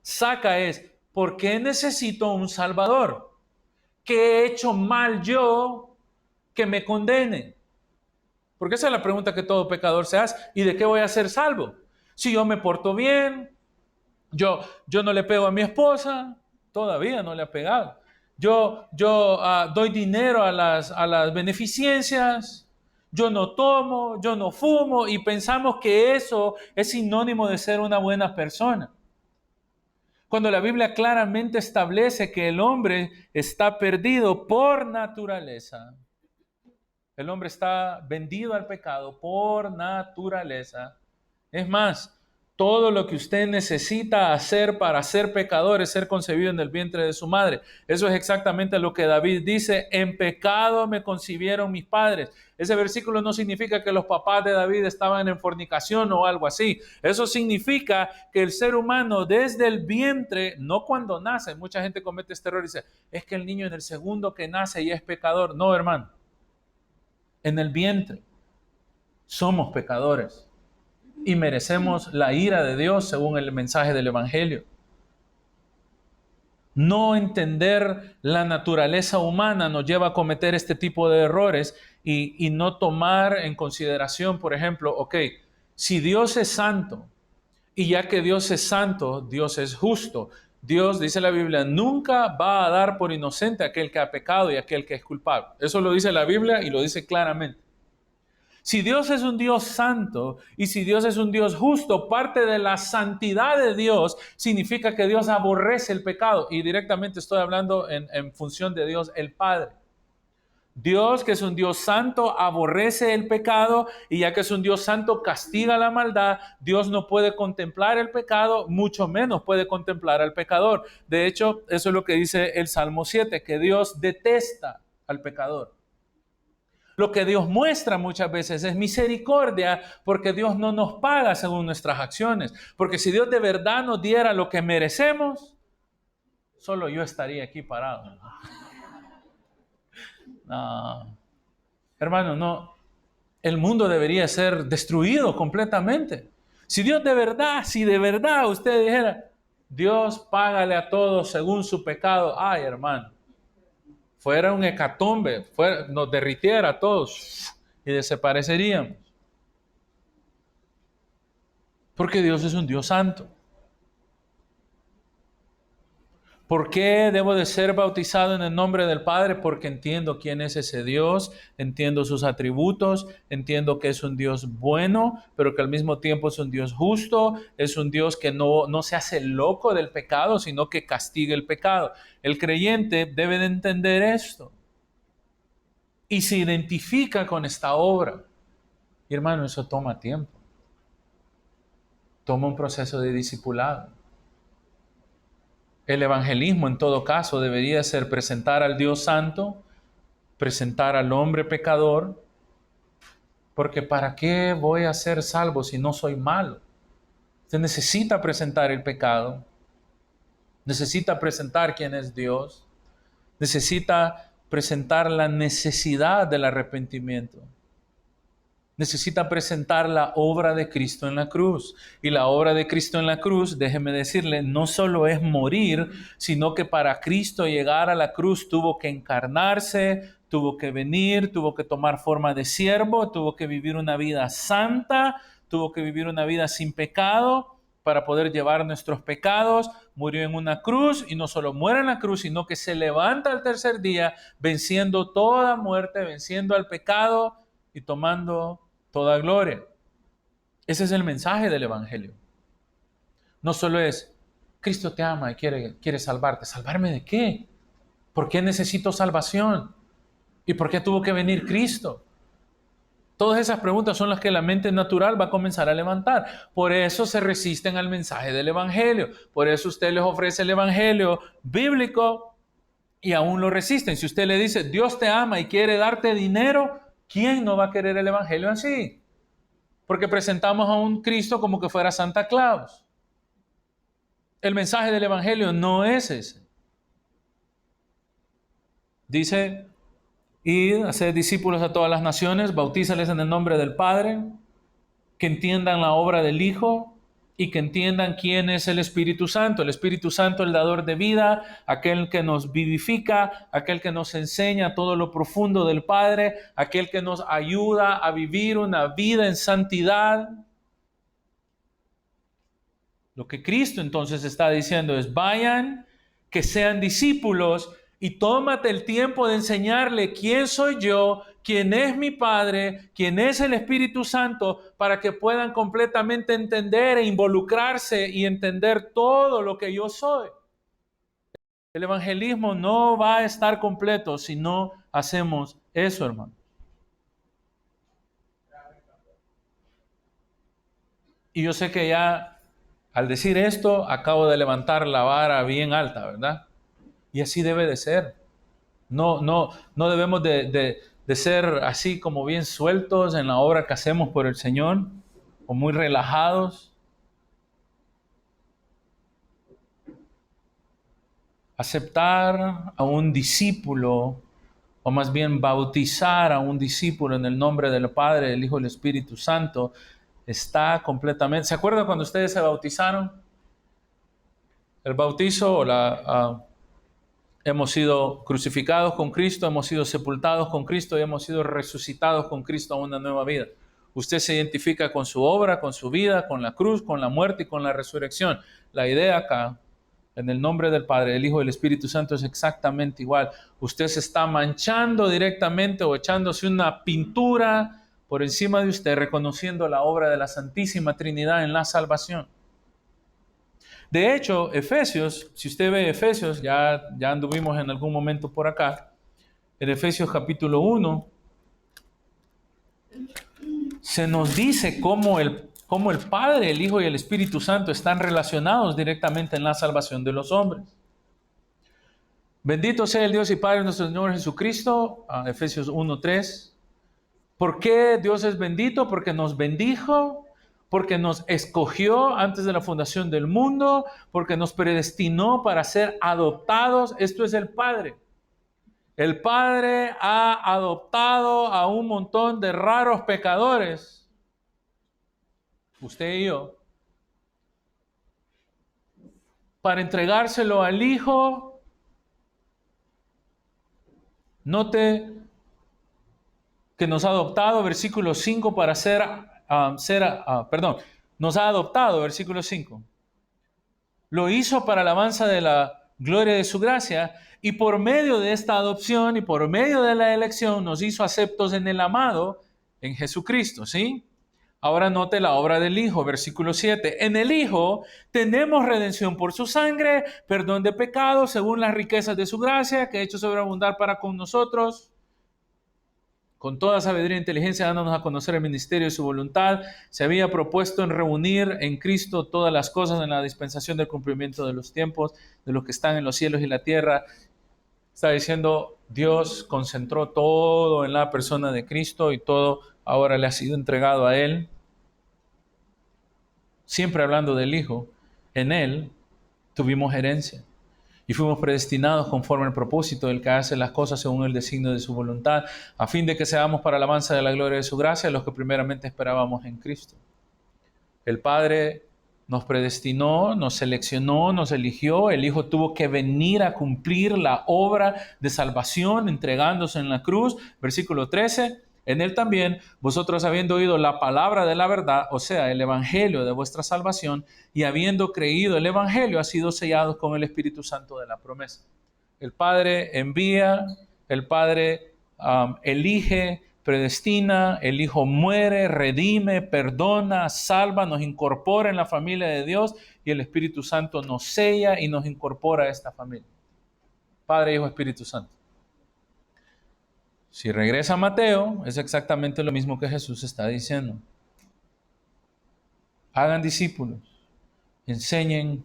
saca es, ¿por qué necesito un Salvador? ¿Qué he hecho mal yo que me condene? Porque esa es la pregunta que todo pecador se hace. ¿Y de qué voy a ser salvo? Si yo me porto bien, yo no le pego a mi esposa, todavía no le ha pegado. Yo doy dinero a las beneficencias, yo no tomo, yo no fumo y pensamos que eso es sinónimo de ser una buena persona. Cuando la Biblia claramente establece que el hombre está perdido por naturaleza, el hombre está vendido al pecado por naturaleza. Es más, todo lo que usted necesita hacer para ser pecador es ser concebido en el vientre de su madre. Eso es exactamente lo que David dice, en pecado me concibieron mis padres. Ese versículo no significa que los papás de David estaban en fornicación o algo así. Eso significa que el ser humano desde el vientre, no cuando nace, mucha gente comete este error y dice, es que el niño en el segundo que nace ya es pecador. No, hermano. En el vientre somos pecadores y merecemos la ira de Dios según el mensaje del Evangelio. No entender la naturaleza humana nos lleva a cometer este tipo de errores y no tomar en consideración, por ejemplo, ok, si Dios es santo y ya que Dios es santo, Dios es justo. Dios, dice la Biblia, nunca va a dar por inocente a aquel que ha pecado y a aquel que es culpable. Eso lo dice la Biblia y lo dice claramente. Si Dios es un Dios santo y si Dios es un Dios justo, parte de la santidad de Dios significa que Dios aborrece el pecado. Y directamente estoy hablando en función de Dios el Padre. Dios, que es un Dios santo, aborrece el pecado y ya que es un Dios santo, castiga la maldad. Dios no puede contemplar el pecado, mucho menos puede contemplar al pecador. De hecho, eso es lo que dice el Salmo 7, que Dios detesta al pecador. Lo que Dios muestra muchas veces es misericordia porque Dios no nos paga según nuestras acciones. Porque si Dios de verdad nos diera lo que merecemos, solo yo estaría aquí parado. No. Hermano, no. El mundo debería ser destruido completamente. Si Dios si de verdad usted dijera, Dios págale a todos según su pecado, ay hermano, fuera un hecatombe, nos derritiera a todos y desapareceríamos. Porque Dios es un Dios santo. ¿Por qué debo de ser bautizado en el nombre del Padre? Porque entiendo quién es ese Dios, entiendo sus atributos, entiendo que es un Dios bueno, pero que al mismo tiempo es un Dios justo, es un Dios que no se hace loco del pecado, sino que castiga el pecado. El creyente debe de entender esto y se identifica con esta obra. Y hermano, eso toma tiempo. Toma un proceso de discipulado. El evangelismo, en todo caso, debería ser presentar al Dios santo, presentar al hombre pecador, porque ¿para qué voy a ser salvo si no soy malo? Usted necesita presentar el pecado, necesita presentar quién es Dios, necesita presentar la necesidad del arrepentimiento. Necesita presentar la obra de Cristo en la cruz. Y la obra de Cristo en la cruz, déjeme decirle, no solo es morir, sino que para Cristo llegar a la cruz tuvo que encarnarse, tuvo que venir, tuvo que tomar forma de siervo, tuvo que vivir una vida santa, tuvo que vivir una vida sin pecado para poder llevar nuestros pecados. Murió en una cruz y no solo muere en la cruz, sino que se levanta al tercer día venciendo toda muerte, venciendo al pecado y tomando toda gloria. Ese es el mensaje del Evangelio. No solo es, Cristo te ama y quiere salvarte. ¿Salvarme de qué? ¿Por qué necesito salvación? ¿Y por qué tuvo que venir Cristo? Todas esas preguntas son las que la mente natural va a comenzar a levantar. Por eso se resisten al mensaje del Evangelio. Por eso usted les ofrece el Evangelio bíblico y aún lo resisten. Si usted le dice, Dios te ama y quiere darte dinero, ¿quién no va a querer el Evangelio así? Porque presentamos a un Cristo como que fuera Santa Claus. El mensaje del Evangelio no es ese. Dice, id, haced discípulos a todas las naciones, bautízales en el nombre del Padre, que entiendan la obra del Hijo y que entiendan quién es el Espíritu Santo. El Espíritu Santo, el dador de vida, aquel que nos vivifica, aquel que nos enseña todo lo profundo del Padre, aquel que nos ayuda a vivir una vida en santidad. Lo que Cristo entonces está diciendo es, vayan, que sean discípulos y tómate el tiempo de enseñarle quién soy yo, quién es mi Padre, quién es el Espíritu Santo, para que puedan completamente entender e involucrarse y entender todo lo que yo soy. El evangelismo no va a estar completo si no hacemos eso, hermano. Y yo sé que ya al decir esto acabo de levantar la vara bien alta, ¿verdad? Y así debe de ser. No debemos de ser así como bien sueltos en la obra que hacemos por el Señor, o muy relajados. Aceptar a un discípulo, o más bien bautizar a un discípulo en el nombre del Padre, del Hijo y del Espíritu Santo, está completamente... ¿Se acuerdan cuando ustedes se bautizaron? El bautizo o hemos sido crucificados con Cristo, hemos sido sepultados con Cristo y hemos sido resucitados con Cristo a una nueva vida. Usted se identifica con su obra, con su vida, con la cruz, con la muerte y con la resurrección. La idea acá, en el nombre del Padre, del Hijo y del Espíritu Santo, es exactamente igual. Usted se está manchando directamente o echándose una pintura por encima de usted, reconociendo la obra de la Santísima Trinidad en la salvación. De hecho, Efesios, si usted ve Efesios, ya anduvimos en algún momento por acá, en Efesios capítulo 1, se nos dice cómo el Padre, el Hijo y el Espíritu Santo están relacionados directamente en la salvación de los hombres. Bendito sea el Dios y Padre de nuestro Señor Jesucristo, Efesios 1:3. ¿Por qué Dios es bendito? Porque nos bendijo, porque nos escogió antes de la fundación del mundo, porque nos predestinó para ser adoptados. Esto es el Padre. El Padre ha adoptado a un montón de raros pecadores, usted y yo, para entregárselo al Hijo. Note que nos ha adoptado, versículo 5, para nos ha adoptado, versículo 5. Lo hizo para alabanza de la gloria de su gracia, y por medio de esta adopción y por medio de la elección nos hizo aceptos en el amado, en Jesucristo, ¿sí? Ahora note la obra del Hijo, versículo 7. En el Hijo tenemos redención por su sangre, perdón de pecados según las riquezas de su gracia, que ha hecho sobreabundar para con nosotros, con toda sabiduría e inteligencia, dándonos a conocer el ministerio de su voluntad. Se había propuesto en reunir en Cristo todas las cosas en la dispensación del cumplimiento de los tiempos, de los que están en los cielos y la tierra. Está diciendo, Dios concentró todo en la persona de Cristo y todo ahora le ha sido entregado a Él. Siempre hablando del Hijo, en Él tuvimos herencia. y fuimos predestinados conforme al propósito del que hace las cosas según el designio de su voluntad, a fin de que seamos para alabanza de la gloria de su gracia los que primeramente esperábamos en Cristo. El Padre nos predestinó, nos seleccionó, nos eligió. El Hijo tuvo que venir a cumplir la obra de salvación entregándose en la cruz. Versículo 13. En Él también, vosotros habiendo oído la palabra de la verdad, o sea, el evangelio de vuestra salvación, y habiendo creído el evangelio, ha sido sellados con el Espíritu Santo de la promesa. El Padre envía, el Padre elige, predestina, el Hijo muere, redime, perdona, salva, nos incorpora en la familia de Dios y el Espíritu Santo nos sella y nos incorpora a esta familia. Padre, Hijo, Espíritu Santo. Si regresa a Mateo, es exactamente lo mismo que Jesús está diciendo. Hagan discípulos, enseñen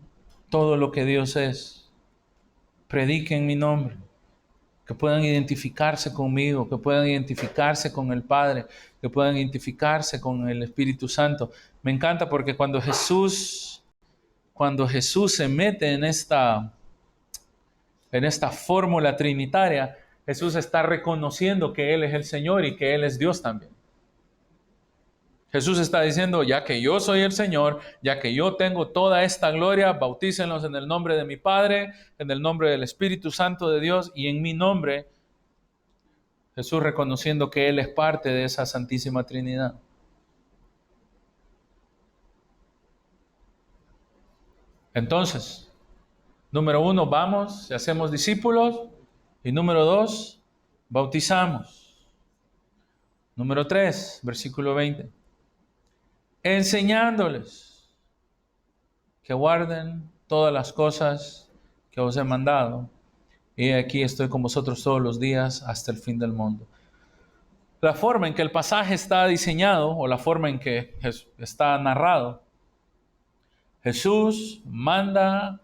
todo lo que Dios es, prediquen mi nombre, que puedan identificarse conmigo, que puedan identificarse con el Padre, que puedan identificarse con el Espíritu Santo. Me encanta porque cuando Jesús se mete en esta fórmula trinitaria, Jesús está reconociendo que Él es el Señor y que Él es Dios también. Jesús está diciendo, ya que yo soy el Señor, ya que yo tengo toda esta gloria, bautícenlos en el nombre de mi Padre, en el nombre del Espíritu Santo de Dios y en mi nombre. Jesús reconociendo que Él es parte de esa Santísima Trinidad. Entonces, número 1, vamos y hacemos discípulos. Y número 2, bautizamos. Número 3, versículo 20. Enseñándoles que guarden todas las cosas que os he mandado. Y aquí estoy con vosotros todos los días hasta el fin del mundo. La forma en que el pasaje está diseñado o la forma en que está narrado, Jesús manda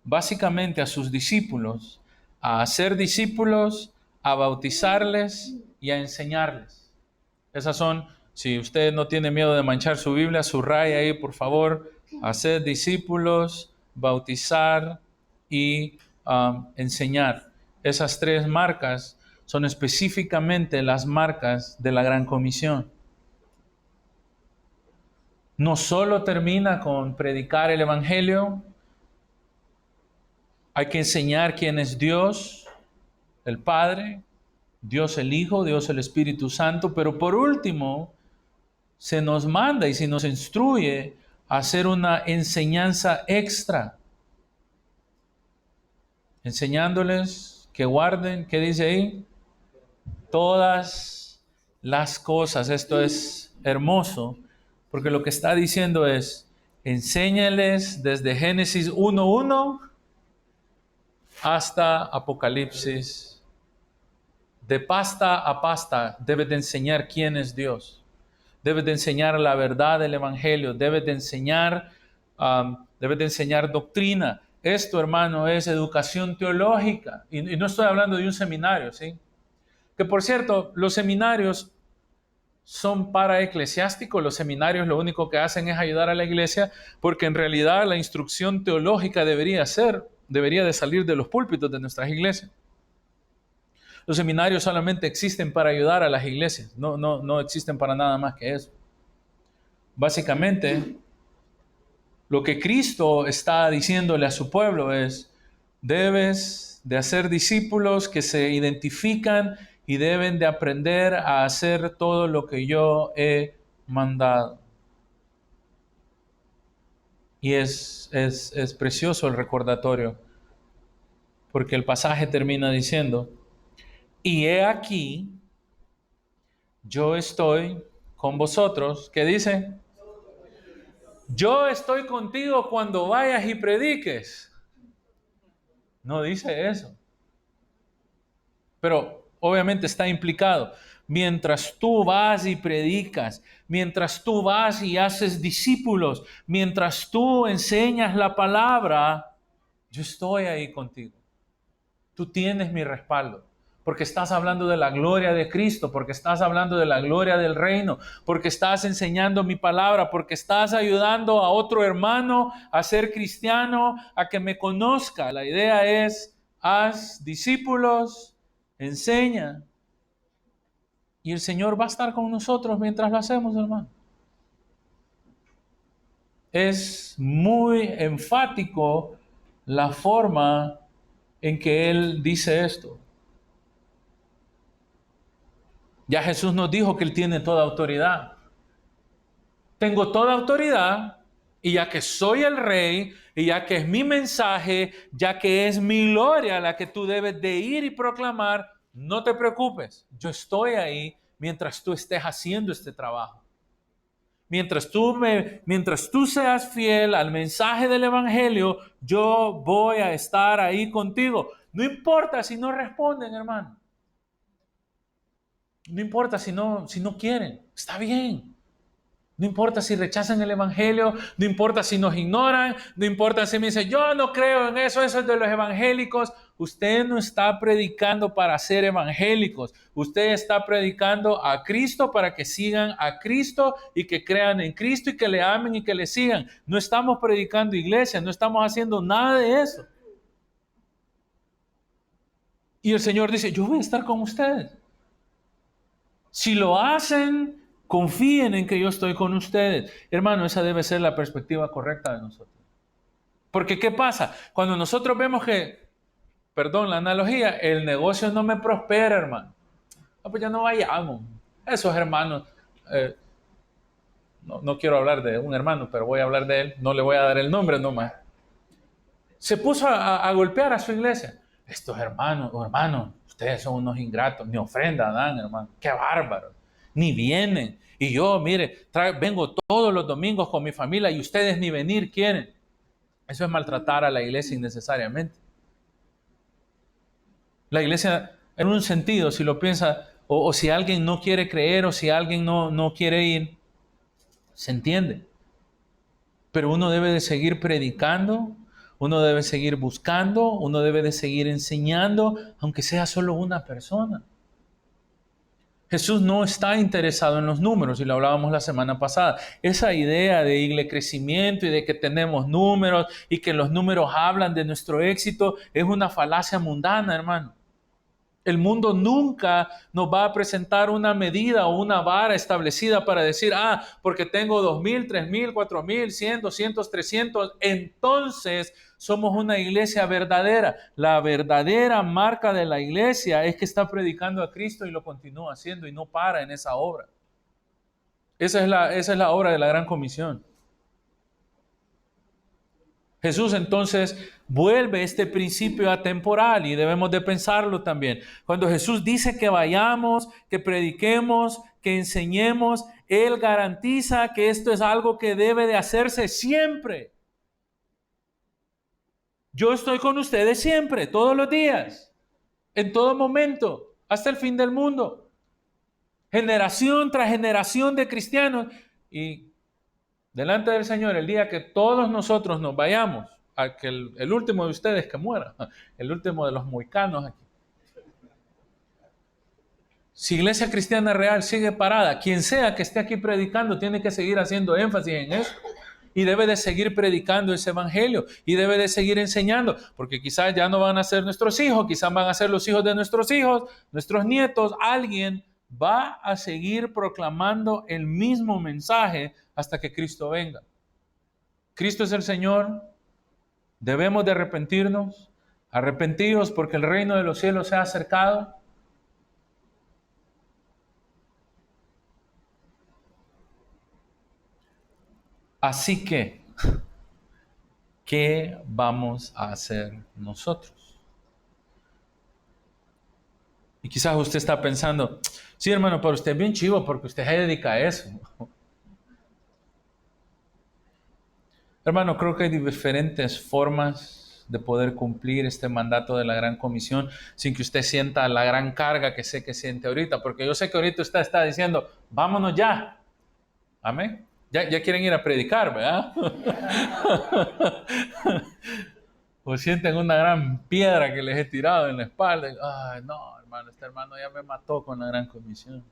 básicamente a sus discípulos a hacer discípulos, a bautizarles y a enseñarles. Esas son, si usted no tiene miedo de manchar su Biblia, subraya ahí por favor, hacer discípulos, bautizar y enseñar. Esas 3 marcas son específicamente las marcas de la Gran Comisión. No solo termina con predicar el Evangelio, hay que enseñar quién es Dios, el Padre, Dios el Hijo, Dios el Espíritu Santo, pero por último, se nos manda y se nos instruye a hacer una enseñanza extra, enseñándoles que guarden, ¿qué dice ahí? Todas las cosas. Esto es hermoso, porque lo que está diciendo es, enséñales desde Génesis 1:1 hasta Apocalipsis. De pasta a pasta debes de enseñar quién es Dios. Debes de enseñar la verdad del Evangelio. Debes de enseñar doctrina. Esto, hermano, es educación teológica. Y no estoy hablando de un seminario, ¿sí? Que por cierto, los seminarios son para eclesiásticos. Los seminarios lo único que hacen es ayudar a la iglesia, porque en realidad la instrucción teológica debería de salir de los púlpitos de nuestras iglesias. Los seminarios solamente existen para ayudar a las iglesias, no existen para nada más que eso. Básicamente, lo que Cristo está diciéndole a su pueblo es, debes de hacer discípulos que se identifican y deben de aprender a hacer todo lo que yo he mandado. Y es precioso el recordatorio, porque el pasaje termina diciendo, y he aquí, yo estoy con vosotros. ¿Qué dice? Yo estoy contigo cuando vayas y prediques. No dice eso. Pero obviamente está implicado. Mientras tú vas y predicas, mientras tú vas y haces discípulos, mientras tú enseñas la palabra, yo estoy ahí contigo. Tú tienes mi respaldo. porque estás hablando de la gloria de Cristo, porque estás hablando de la gloria del reino, porque estás enseñando mi palabra, porque estás ayudando a otro hermano a ser cristiano, a que me conozca. La idea es, haz discípulos, enseña, y el Señor va a estar con nosotros mientras lo hacemos, hermano. Es muy enfático la forma en que Él dice esto. Ya Jesús nos dijo que Él tiene toda autoridad. Tengo toda autoridad, y ya que soy el rey, y ya que es mi mensaje, ya que es mi gloria la que tú debes de ir y proclamar, no te preocupes. Yo estoy ahí mientras tú estés haciendo este trabajo. Mientras tú seas fiel al mensaje del evangelio, yo voy a estar ahí contigo. No importa si no responden, hermano. No importa si no quieren. Está bien. No importa si rechazan el evangelio, no importa si nos ignoran, no importa si me dicen, yo no creo en eso, eso es de los evangélicos. Usted no está predicando para ser evangélicos. Usted está predicando a Cristo para que sigan a Cristo y que crean en Cristo y que le amen y que le sigan. No estamos predicando iglesia, no estamos haciendo nada de eso. Y el Señor dice, yo voy a estar con ustedes. Si lo hacen, confíen en que yo estoy con ustedes. Hermano, esa debe ser la perspectiva correcta de nosotros. Porque ¿qué pasa? Cuando nosotros vemos que, perdón la analogía, el negocio no me prospera, hermano. Pues ya no vayamos. Esos hermanos, no quiero hablar de un hermano, pero voy a hablar de él. No le voy a dar el nombre nomás. Se puso a golpear a su iglesia. Estos hermanos, ustedes son unos ingratos. Ni ofrenda dan, hermano. Qué bárbaro. Ni vienen. Y yo, mire, vengo todos los domingos con mi familia y ustedes ni venir quieren. Eso es maltratar a la iglesia innecesariamente. La iglesia, en un sentido, si lo piensa, o si alguien no quiere creer, o si alguien no quiere ir, se entiende. Pero uno debe de seguir predicando, uno debe seguir buscando, uno debe de seguir enseñando, aunque sea solo una persona. Jesús no está interesado en los números, y lo hablábamos la semana pasada. Esa idea de crecimiento y de que tenemos números y que los números hablan de nuestro éxito es una falacia mundana, hermano. El mundo nunca nos va a presentar una medida o una vara establecida para decir, porque tengo 2,000, 3,000, 4,000, 100, 200, 300, entonces somos una iglesia verdadera. La verdadera marca de la iglesia es que está predicando a Cristo y lo continúa haciendo y no para en esa obra. Esa es la obra de la Gran Comisión. Jesús entonces vuelve este principio atemporal y debemos de pensarlo también. Cuando Jesús dice que vayamos, que prediquemos, que enseñemos, Él garantiza que esto es algo que debe de hacerse siempre. Yo estoy con ustedes siempre, todos los días, en todo momento, hasta el fin del mundo. Generación tras generación de cristianos, y delante del Señor, el día que todos nosotros nos vayamos, a que el último de ustedes que muera, el último de los mohicanos aquí. Si Iglesia Cristiana Real sigue parada, quien sea que esté aquí predicando tiene que seguir haciendo énfasis en eso. Y debe de seguir predicando ese evangelio y debe de seguir enseñando, porque quizás ya no van a ser nuestros hijos, quizás van a ser los hijos de nuestros hijos, nuestros nietos. Alguien va a seguir proclamando el mismo mensaje hasta que Cristo venga. Cristo es el Señor. Debemos de arrepentirnos, arrepentidos porque el reino de los cielos se ha acercado. Así que, ¿qué vamos a hacer nosotros? Y quizás usted está pensando, sí hermano, pero usted es bien chivo porque usted se dedica a eso. Hermano, creo que hay diferentes formas de poder cumplir este mandato de la Gran Comisión sin que usted sienta la gran carga que sé que siente ahorita, porque yo sé que ahorita usted está diciendo, vámonos ya. Amén. Ya quieren ir a predicar, ¿verdad? O sienten una gran piedra que les he tirado en la espalda. Ay, no, hermano, este hermano ya me mató con la gran comisión.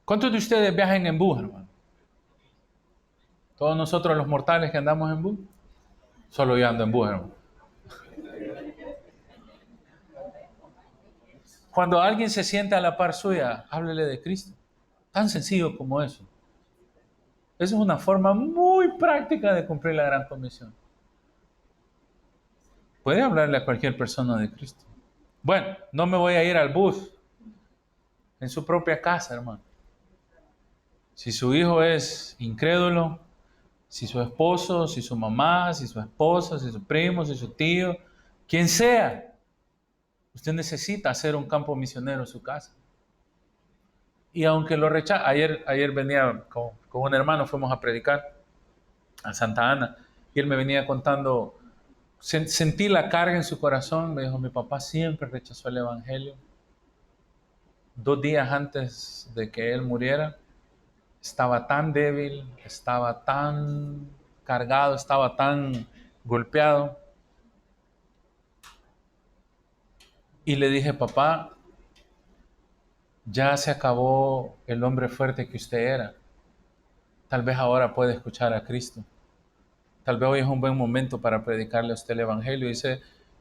¿Cuántos de ustedes viajan en bus, hermano? Todos nosotros los mortales que andamos en bus. Solo yo ando en bus, hermano. Cuando alguien se siente a la par suya, háblele de Cristo. Tan sencillo como eso. Esa es una forma muy práctica de cumplir la gran comisión. Puede hablarle a cualquier persona de Cristo. Bueno, no me voy a ir al bus. En su propia casa, hermano. Si su hijo es incrédulo, si su esposo, si su mamá, si su esposa, si su primo, si su tío, quien sea, usted necesita hacer un campo misionero en su casa. Y aunque lo rechaza, ayer venía con un hermano, fuimos a predicar a Santa Ana, y él me venía contando, sentí la carga en su corazón, me dijo, mi papá siempre rechazó el Evangelio. 2 días antes de que él muriera, estaba tan débil, estaba tan cargado, estaba tan golpeado. Y le dije, papá, ya se acabó el hombre fuerte que usted era. Tal vez ahora puede escuchar a Cristo. Tal vez hoy es un buen momento para predicarle a usted el Evangelio.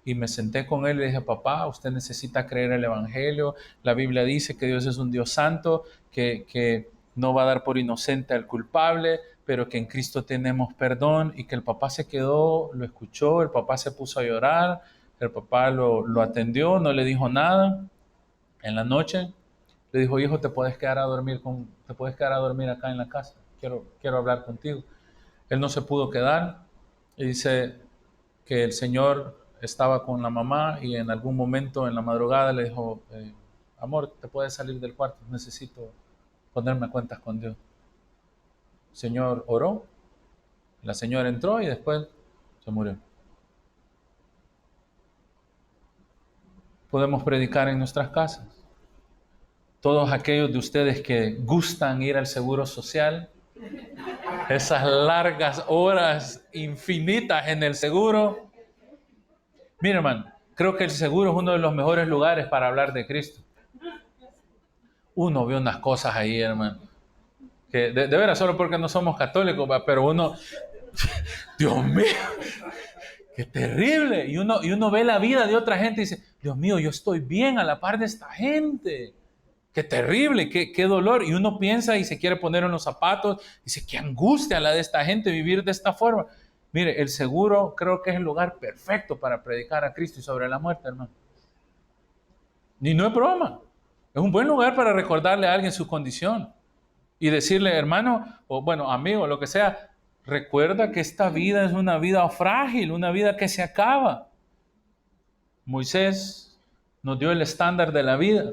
Y me senté con él y le dije, papá, usted necesita creer el Evangelio. La Biblia dice que Dios es un Dios santo, que no va a dar por inocente al culpable, pero que en Cristo tenemos perdón. Y que el papá se quedó, lo escuchó, el papá se puso a llorar, el papá lo atendió, no le dijo nada. En la noche le dijo, hijo, te puedes quedar a dormir acá en la casa. Quiero hablar contigo. Él no se pudo quedar y dice que el Señor estaba con la mamá y en algún momento en la madrugada le dijo, amor, te puedes salir del cuarto, necesito ponerme a cuentas con Dios. El Señor oró, la señora entró y después se murió. Podemos predicar en nuestras casas. Todos aquellos de ustedes que gustan ir al seguro social, esas largas horas infinitas en el seguro. Mira, hermano, creo que el seguro es uno de los mejores lugares para hablar de Cristo. Uno ve unas cosas ahí, hermano, que de veras, solo porque no somos católicos, pero uno, Dios mío, qué terrible. Y uno ve la vida de otra gente y dice, Dios mío, yo estoy bien a la par de esta gente. Qué terrible, qué dolor. Y uno piensa y se quiere poner en los zapatos y dice, qué angustia la de esta gente vivir de esta forma. Mire, el seguro creo que es el lugar perfecto para predicar a Cristo y sobre la muerte, hermano. Y no es broma. Es un buen lugar para recordarle a alguien su condición y decirle, hermano, o bueno, amigo, lo que sea, recuerda que esta vida es una vida frágil, una vida que se acaba. Moisés nos dio el estándar de la vida.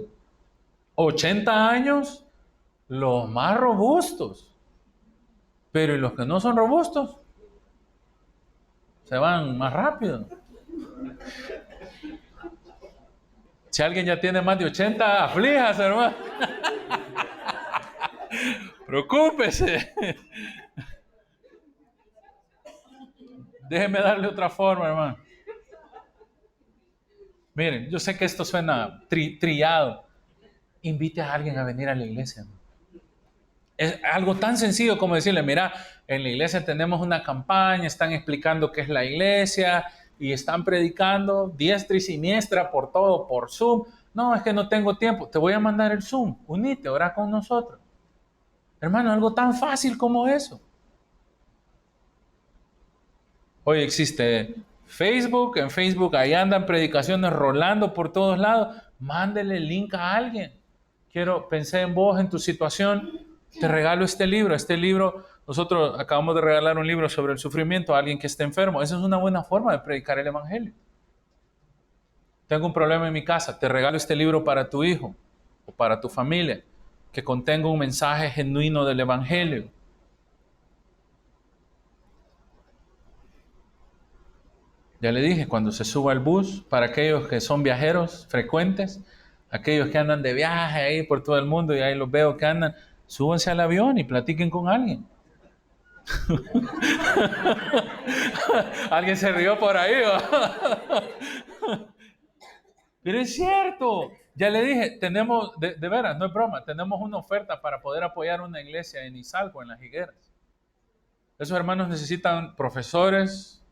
80 años, los más robustos. Pero ¿y los que no son robustos? Se van más rápido. Si alguien ya tiene más de 80, aflíjase, hermano. Preocúpese. Déjeme darle otra forma, hermano. Miren, yo sé que esto suena trillado. Invite a alguien a venir a la iglesia, hermano. Es algo tan sencillo como decirle, mira, en la iglesia tenemos una campaña, están explicando qué es la iglesia y están predicando diestra y siniestra por todo, por Zoom. No, es que no tengo tiempo. Te voy a mandar el Zoom. Unite, ora con nosotros. Hermano, algo tan fácil como eso. Hoy existe Facebook, en Facebook ahí andan predicaciones rolando por todos lados. Mándele el link a alguien. Pensé en vos, en tu situación. Te regalo este libro. Este libro, nosotros acabamos de regalar un libro sobre el sufrimiento a alguien que esté enfermo. Esa es una buena forma de predicar el Evangelio. Tengo un problema en mi casa. Te regalo este libro para tu hijo o para tu familia, que contenga un mensaje genuino del Evangelio. Ya le dije, cuando se suba al bus, para aquellos que son viajeros frecuentes, aquellos que andan de viaje ahí por todo el mundo y ahí los veo que andan, súbanse al avión y platiquen con alguien. Alguien se rió por ahí, ¿va? Pero es cierto. Ya le dije, tenemos, de veras, no es broma, tenemos una oferta para poder apoyar una iglesia en Izalco, en Las Higueras. Esos hermanos necesitan profesores,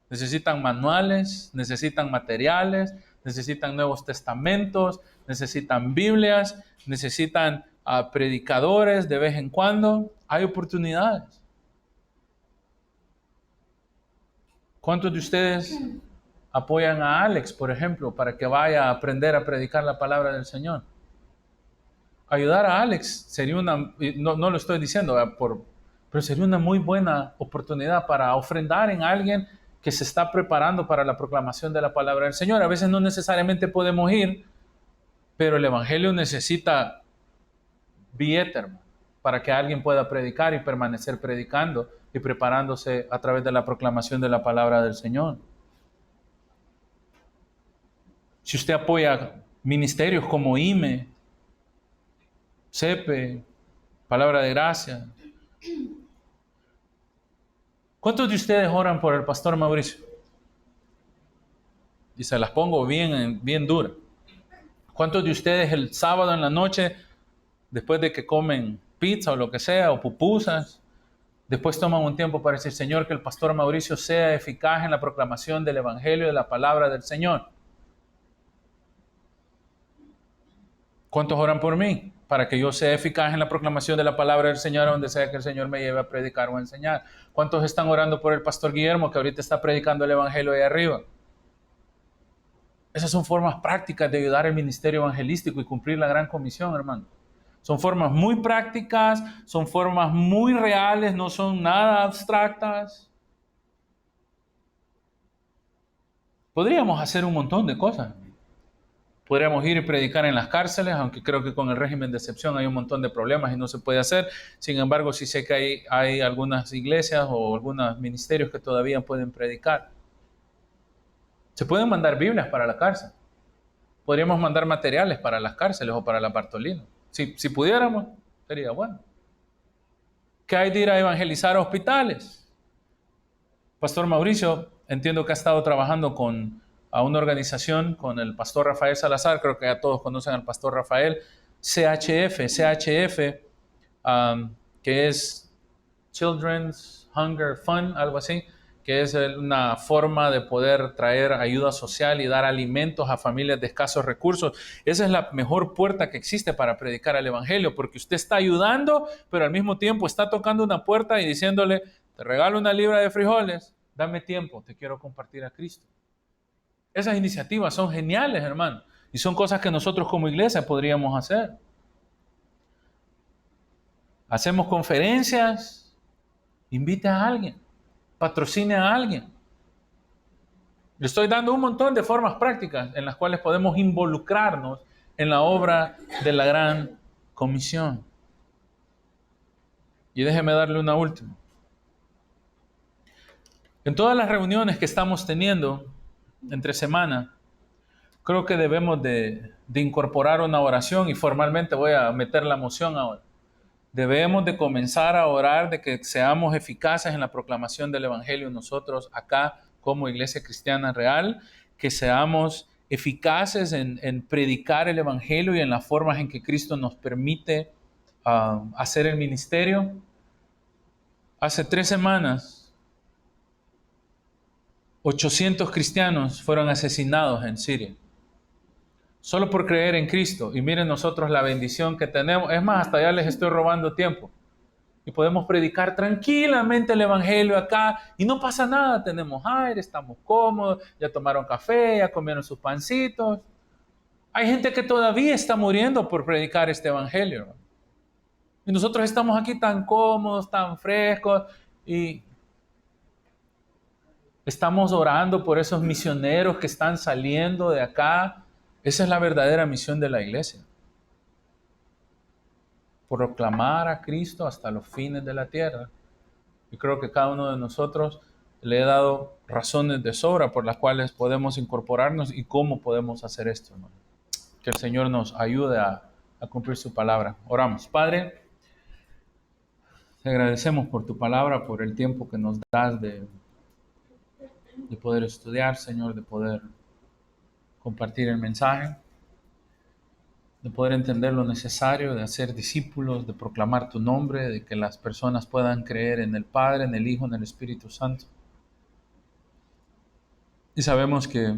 necesitan manuales, necesitan materiales, necesitan Nuevos Testamentos, necesitan Biblias, necesitan predicadores de vez en cuando. Hay oportunidades. ¿Cuántos de ustedes apoyan a Alex, por ejemplo, para que vaya a aprender a predicar la palabra del Señor? Ayudar a Alex sería una, no lo estoy diciendo pero sería una muy buena oportunidad para ofrendar en alguien que se está preparando para la proclamación de la palabra del Señor. A veces no necesariamente podemos ir, pero el Evangelio necesita billete, hermano, para que alguien pueda predicar y permanecer predicando y preparándose a través de la proclamación de la palabra del Señor. Si usted apoya ministerios como IME, CEPE, Palabra de Gracia. ¿Cuántos de ustedes oran por el pastor Mauricio? Y se las pongo bien dura. ¿Cuántos de ustedes el sábado en la noche, después de que comen pizza o lo que sea, o pupusas, después toman un tiempo para decir, Señor, que el pastor Mauricio sea eficaz en la proclamación del Evangelio y de la palabra del Señor? ¿Cuántos oran por mí? Para que yo sea eficaz en la proclamación de la palabra del Señor, a donde sea que el Señor me lleve a predicar o a enseñar. ¿Cuántos están orando por el pastor Guillermo, que ahorita está predicando el Evangelio ahí arriba? Esas son formas prácticas de ayudar al ministerio evangelístico y cumplir la gran comisión, hermano. Son formas muy prácticas, son formas muy reales, no son nada abstractas. Podríamos hacer un montón de cosas. Podríamos ir y predicar en las cárceles, aunque creo que con el régimen de excepción hay un montón de problemas y no se puede hacer. Sin embargo, sí sé que hay algunas iglesias o algunos ministerios que todavía pueden predicar. Se pueden mandar Biblias para la cárcel. Podríamos mandar materiales para las cárceles o para la Bartolina. Si pudiéramos, sería bueno. ¿Qué hay de ir a evangelizar a hospitales? Pastor Mauricio, entiendo que ha estado trabajando a una organización con el pastor Rafael Salazar, creo que ya todos conocen al pastor Rafael, CHF, que es Children's Hunger Fund, algo así, que es una forma de poder traer ayuda social y dar alimentos a familias de escasos recursos. Esa es la mejor puerta que existe para predicar el Evangelio, porque usted está ayudando, pero al mismo tiempo está tocando una puerta y diciéndole, te regalo una libra de frijoles, dame tiempo, te quiero compartir a Cristo. Esas iniciativas son geniales, hermano, y son cosas que nosotros como iglesia podríamos hacer. Hacemos conferencias, invite a alguien, patrocine a alguien. Le estoy dando un montón de formas prácticas en las cuales podemos involucrarnos en la obra de la gran comisión. Y déjeme darle una última. En todas las reuniones que estamos teniendo entre semana, creo que debemos de incorporar una oración, y formalmente voy a meter la moción ahora. Debemos de comenzar a orar de que seamos eficaces en la proclamación del Evangelio nosotros acá como Iglesia Cristiana Real, que seamos eficaces en predicar el Evangelio y en las formas en que Cristo nos permite hacer el ministerio. Hace 3 semanas, 800 cristianos fueron asesinados en Siria, solo por creer en Cristo. Y miren nosotros la bendición que tenemos. Es más, hasta ya les estoy robando tiempo. Y podemos predicar tranquilamente el Evangelio acá y no pasa nada. Tenemos aire, estamos cómodos, ya tomaron café, ya comieron sus pancitos. Hay gente que todavía está muriendo por predicar este Evangelio. Y nosotros estamos aquí tan cómodos, tan frescos, y estamos orando por esos misioneros que están saliendo de acá. Esa es la verdadera misión de la iglesia. Proclamar a Cristo hasta los fines de la tierra. Y creo que cada uno de nosotros le he dado razones de sobra por las cuales podemos incorporarnos y cómo podemos hacer esto, hermano. Que el Señor nos ayude a cumplir su palabra. Oramos. Padre, te agradecemos por tu palabra, por el tiempo que nos das de de poder estudiar, Señor, de poder compartir el mensaje, de poder entender lo necesario, de hacer discípulos, de proclamar tu nombre, de que las personas puedan creer en el Padre, en el Hijo, en el Espíritu Santo. Y sabemos que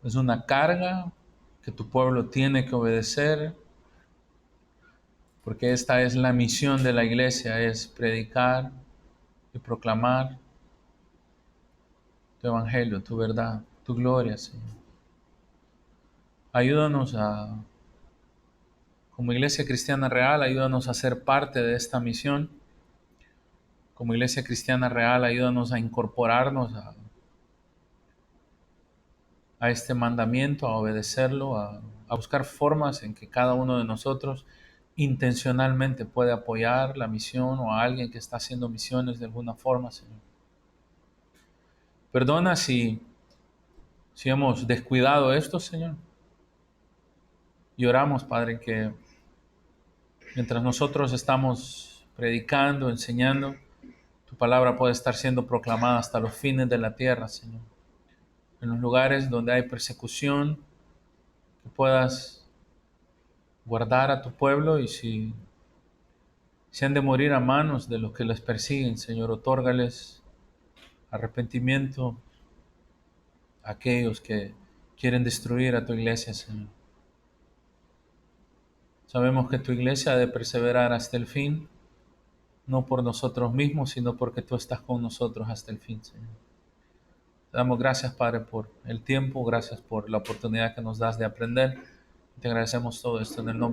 es una carga que tu pueblo tiene que obedecer, porque esta es la misión de la iglesia, es predicar y proclamar tu evangelio, tu verdad, tu gloria, Señor. Ayúdanos como iglesia cristiana real, ayúdanos a ser parte de esta misión. Como iglesia cristiana real, ayúdanos a incorporarnos a este mandamiento, a obedecerlo, a buscar formas en que cada uno de nosotros intencionalmente puede apoyar la misión o a alguien que está haciendo misiones de alguna forma, Señor. Perdona si hemos descuidado esto, Señor. Y oramos, Padre, que mientras nosotros estamos predicando, enseñando, tu palabra puede estar siendo proclamada hasta los fines de la tierra, Señor. En los lugares donde hay persecución, que puedas guardar a tu pueblo y si han de morir a manos de los que les persiguen, Señor, otórgales arrepentimiento a aquellos que quieren destruir a tu iglesia, Señor. Sabemos que tu iglesia ha de perseverar hasta el fin, no por nosotros mismos, sino porque tú estás con nosotros hasta el fin, Señor. Te damos gracias, Padre, por el tiempo, gracias por la oportunidad que nos das de aprender. Te agradecemos todo esto en el nombre